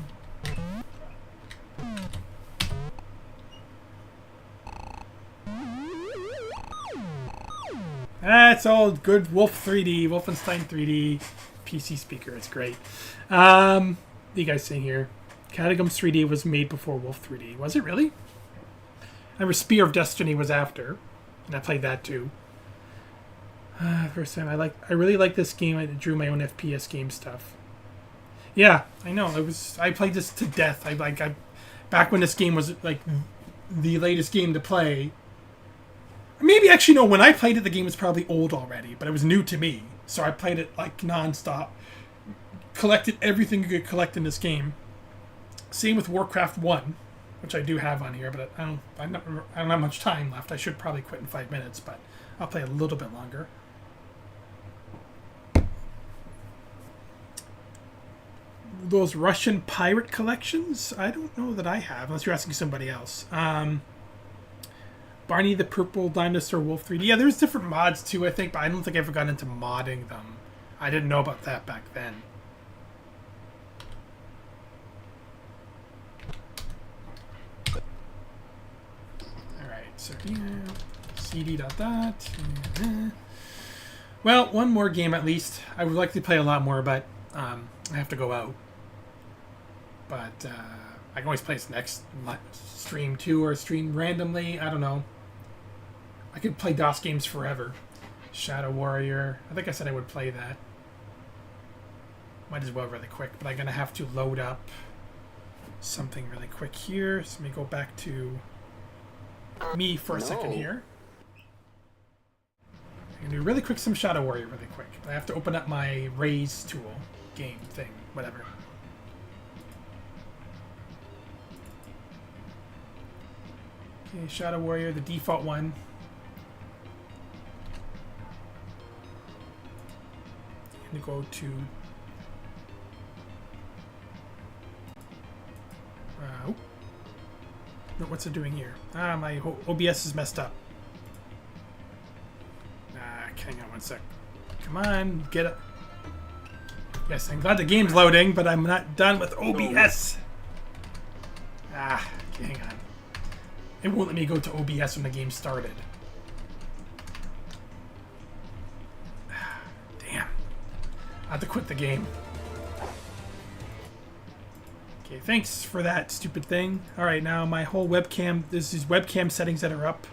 That's all good. Wolfenstein 3D, PC speaker. It's great. What are you guys saying here? Catacombs 3D was made before Wolf 3D. Was it really? I remember Spear of Destiny was after, and I played that too. First time I really like this game. I drew my own FPS game stuff. Yeah, I know. I played this to death. Back when this game was like the latest game to play. Maybe actually no. When I played it, the game was probably old already, but it was new to me, so I played it like nonstop. Collected everything you could collect in this game. Same with Warcraft 1, which I do have on here, but I don't have much time left. I should probably quit in 5 minutes, but I'll play a little bit longer. Those Russian pirate collections? I don't know that I have, unless you're asking somebody else. Barney the Purple Dinosaur Wolf 3D. Yeah, there's different mods too, I think, but I don't think I ever got into modding them. I didn't know about that back then. So here, CD dot. Well, one more game at least. I would like to play a lot more, but I have to go out. But I can always play this next stream too, or stream randomly. I don't know. I could play DOS games forever. Shadow Warrior. I think I said I would play that. Might as well really quick, but I'm gonna have to load up something really quick here. So let me go back to me for a second here. I'm gonna do really quick some Shadow Warrior really quick. I have to open up my Raise tool, game thing, whatever. Okay, Shadow Warrior, the default one. I'm gonna go to no, what's it doing here? Ah, my OBS is messed up. Hang on one sec. Come on, get it. Yes, I'm glad the game's loading, but I'm not done with OBS. Okay, hang on. It won't let me go to OBS when the game started. Damn. I have to quit the game. Okay, thanks for that stupid thing. Alright, now my whole webcam, there's these webcam settings that are up.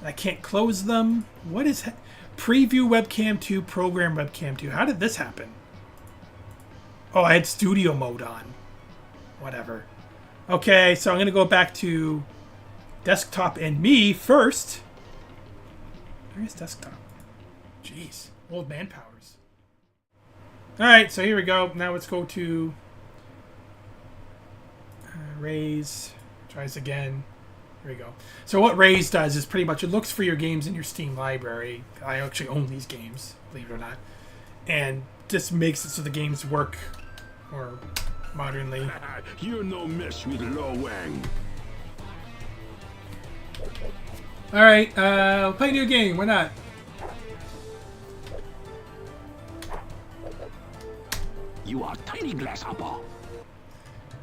I can't close them. What is... Preview webcam 2, program webcam 2. How did this happen? Oh, I had studio mode on. Whatever. Okay, so I'm going to go back to desktop and me first. Where is desktop? Jeez, old man powers. Alright, so here we go. Now let's go to Raise. Tries again. Here we go. So what Raise does is pretty much it looks for your games in your Steam library. I actually own these games, believe it or not. And just makes it so the games work more modernly. You're no mess with Lo Wang. Alright, we'll play a new game. Why not? You are tiny grasshopper.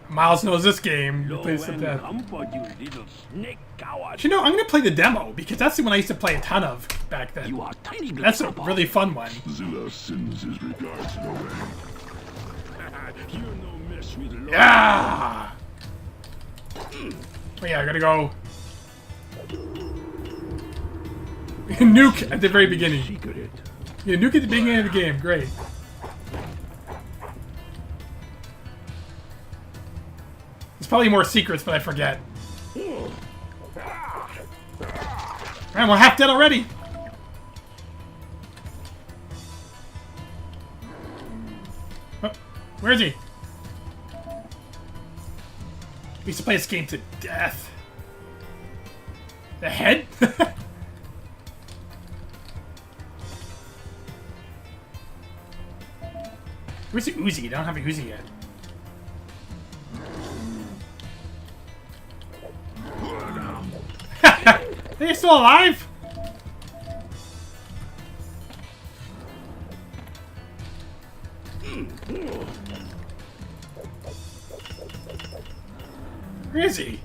Miles knows this game. He plays some death. You know, I'm gonna play the demo because that's the one I used to play a ton of back then. You are tiny that's a really fun one. Zilla sends his regards, Lo Wang. You're no mess with Lo. Yeah. Oh yeah, I gotta go. Nuke at the very beginning. Yeah, nuke at the beginning of the game. Great. There's probably more secrets, but I forget. Man, we're half dead already. Oh, where is he? We used to play this game to death. The head? Where's the Uzi? I don't have a Uzi yet. Are you still alive? Where is he?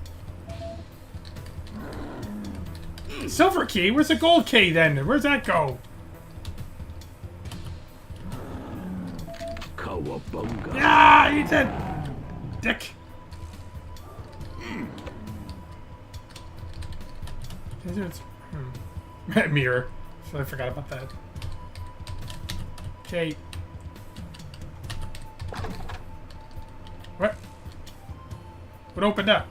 Silver key? Where's the gold key then? Where's that go? Cowabunga. Yeah, you did! Dick. Mirror. So I forgot about that. Okay. What? What opened up?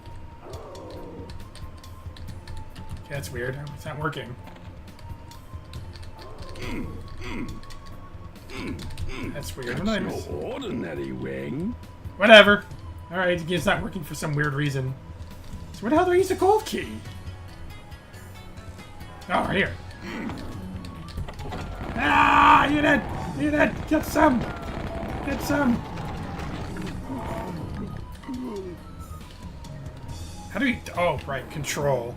Okay, that's weird. It's not working. That's weird. That's no ordinary wing. Whatever. Alright, it's not working for some weird reason. So where the hell do I use the gold key? Oh, right here. Ah, you did! You did! Get some! Get some! How do we... Oh, right. Control.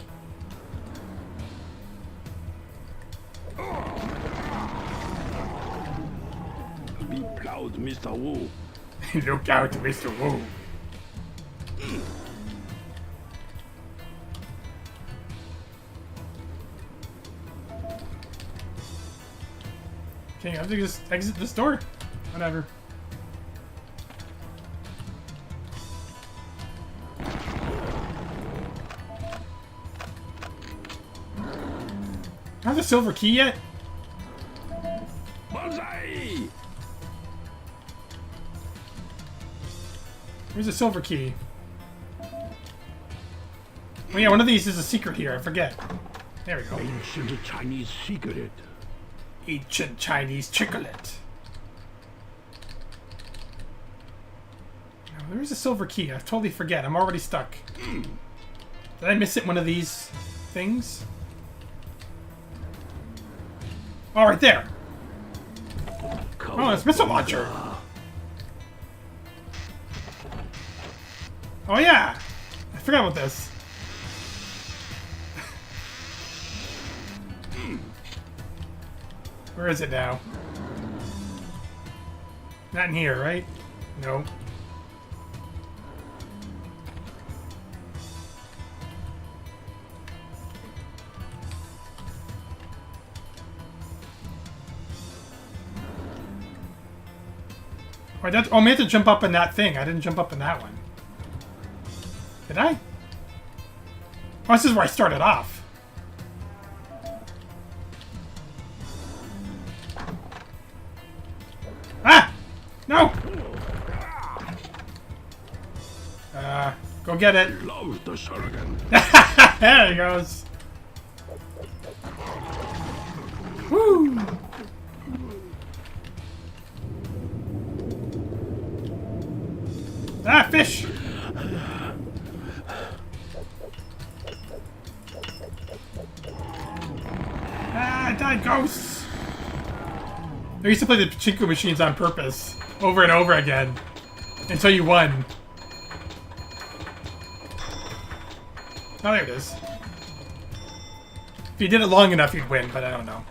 Be proud, Mr. Wu. Look out, Mr. Wu. Okay, I have to just exit this door. Whatever. Have the silver key yet? Bullseye! Where's the silver key? Oh yeah, one of these is a secret here. I forget. There we go. Ancient Chinese secret. Ancient Chinese chocolate. Oh, there's a silver key. I totally forget. I'm already stuck. Did I miss it? One of these things? Oh, right there. Oh, it's missile launcher. Oh yeah, I forgot about this. Where is it now? Not in here, right? No. Oh, I meant to jump up in that thing. I didn't jump up in that one. Did I? Oh, this is where I started off. Ah! No! Go get it. Love the surrogate. There he goes. Woo! Ah, fish! Ah, I died, ghosts! I used to play the pachinko machines on purpose, over and over again, until you won. Oh, there it is. If you did it long enough, you'd win, but I don't know.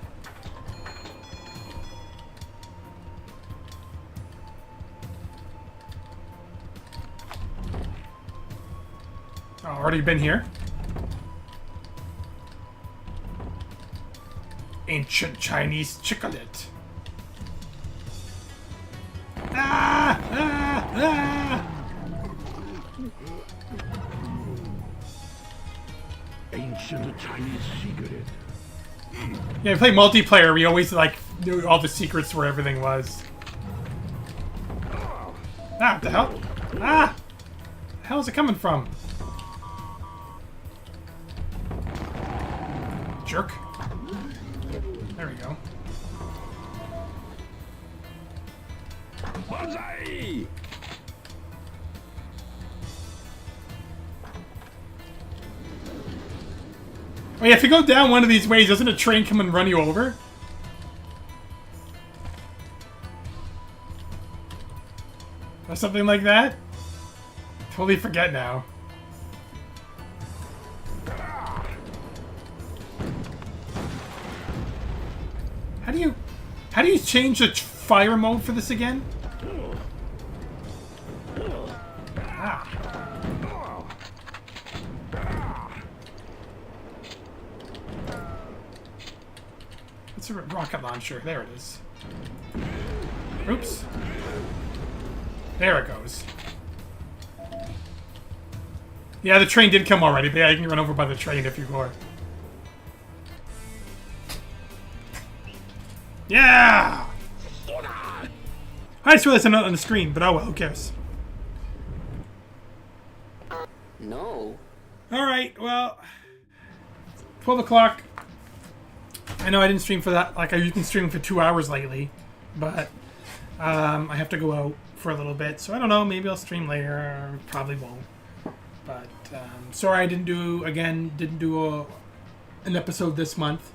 Oh, already been here? Ancient Chinese chocolate. Ah! Ah! Ah! Ancient Chinese secret. Yeah, we play multiplayer. We always like knew all the secrets where everything was. Ah, what the hell? Ah! The hell is it coming from? Jerk. There we go. Banzai! Oh yeah, if you go down one of these ways, doesn't a train come and run you over? Or something like that? Totally forget now. How do you change the fire mode for this again? Ah. It's a rocket launcher. There it is. Oops. There it goes. Yeah, the train did come already, but yeah, you can run over by the train if you go. Yeah! I just realized I'm not on the screen, but oh well, who cares? No. Alright, well... 12 o'clock. I know I didn't stream for that, like I've been streaming for 2 hours lately, but I have to go out for a little bit, so I don't know, maybe I'll stream later, probably won't. But, sorry I didn't do an episode this month.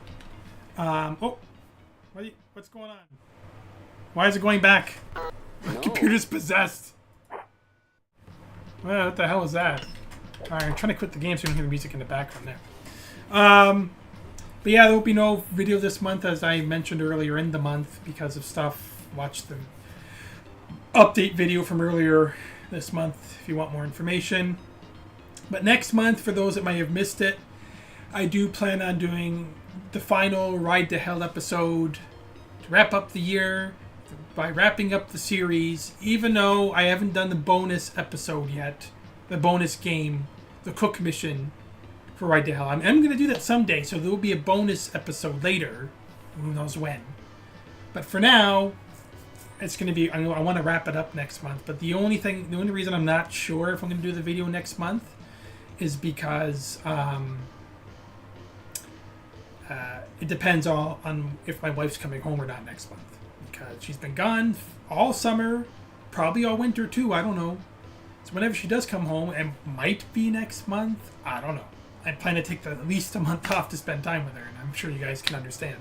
Oh! What's going on? Why is it going back? My computer's possessed. Well, what the hell is that? Alright, I'm trying to quit the game so you don't hear the music in the background there. But yeah, there will be no video this month, as I mentioned earlier in the month, because of stuff. Watch the update video from earlier this month if you want more information. But next month, for those that might have missed it, I do plan on doing the final Ride to Hell episode to wrap up the year by wrapping up the series, even though I haven't done the bonus episode yet, the bonus game, the Cook mission for Ride to Hell. I'm going to do that someday, so there will be a bonus episode later, who knows when. But for now, it's going to be, I want to wrap it up next month, but the only reason I'm not sure if I'm going to do the video next month is because it depends on if my wife's coming home or not next month, because she's been gone all summer, probably all winter too, I don't know. So whenever she does come home, it might be next month, I don't know. I plan to take at least a month off to spend time with her, and I'm sure you guys can understand.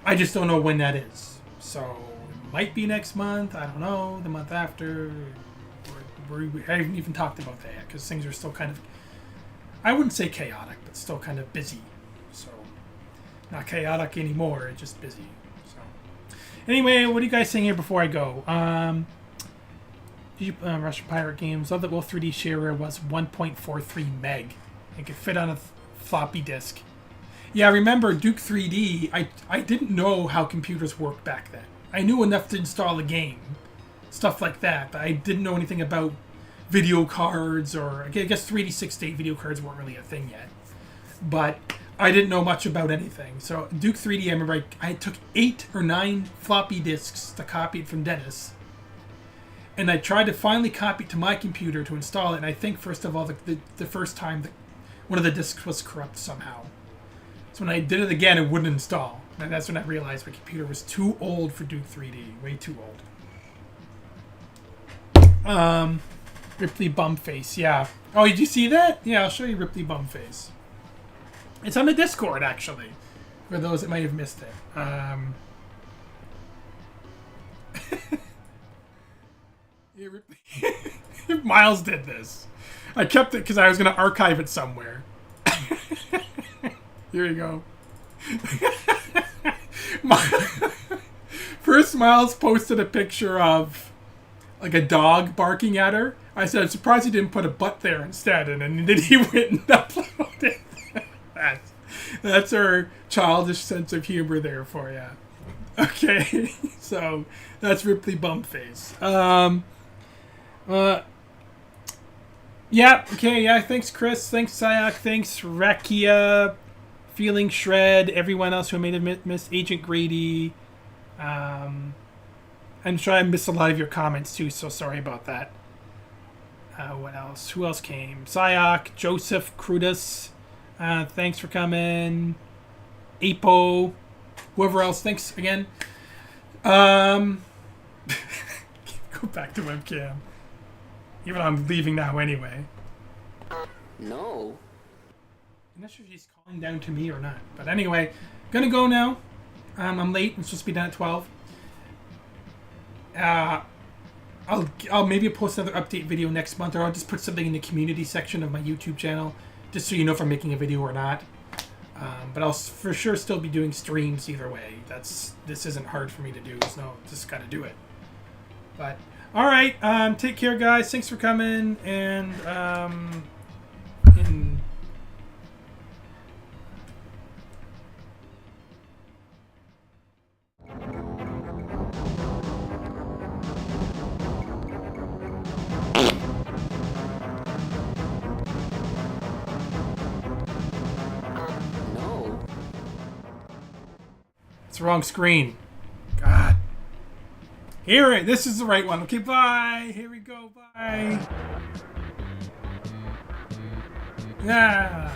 I just don't know when that is. So it might be next month, I don't know, the month after. I haven't even talked about that yet, because things are still kind of, I wouldn't say chaotic, but still kind of busy. So, not chaotic anymore, it's just busy. So, anyway, what are you guys saying here before I go? Russian Pirate Games. Love that Wolf 3D Sharer was 1.43 meg. It could fit on a floppy disk. Yeah, I remember Duke 3D. I didn't know how computers worked back then. I knew enough to install a game. stuff like that. I didn't know anything about video cards, or I guess 3D 6-state video cards weren't really a thing yet. But I didn't know much about anything. So Duke 3D, I remember I took 8 or 9 floppy disks to copy it from Dennis. And I tried to finally copy it to my computer to install it. And I think, first of all, the first time one of the disks was corrupt somehow. So when I did it again, it wouldn't install. And that's when I realized my computer was too old for Duke 3D. Way too old. Ripley Bumface, yeah. Oh, did you see that? Yeah, I'll show you Ripley Bumface. It's on the Discord, actually, for those that might have missed it. Yeah, Ripley. Miles did this. I kept it because I was going to archive it somewhere. Here you go. First, Miles posted a picture of like a dog barking at her. I said, I'm surprised he didn't put a butt there instead, and then he went and uploaded it. That's our childish sense of humor there for you. Okay, so that's Ripley Bumface. Yeah, okay, yeah, thanks Chris, thanks Sayak, thanks Rakia, Feeling Shred, everyone else who may have missed, Agent Grady. I'm sure I missed a lot of your comments too, so sorry about that. What else? Who else came? Sayak, Joseph, Crudus, thanks for coming. Apo, whoever else, thanks again. Go back to webcam. Even though I'm leaving now anyway. No. I'm not sure if he's calling down to me or not. But anyway, gonna go now. I'm late. I'm supposed to be done at 12. I'll maybe post another update video next month, or I'll just put something in the community section of my YouTube channel, just so you know if I'm making a video or not. But I'll for sure still be doing streams either way. This isn't hard for me to do. So just gotta do it. But all right, take care, guys. Thanks for coming, and No. it's the wrong screen. God. Here, this is the right one. Okay, bye. Here we go. Bye. Yeah.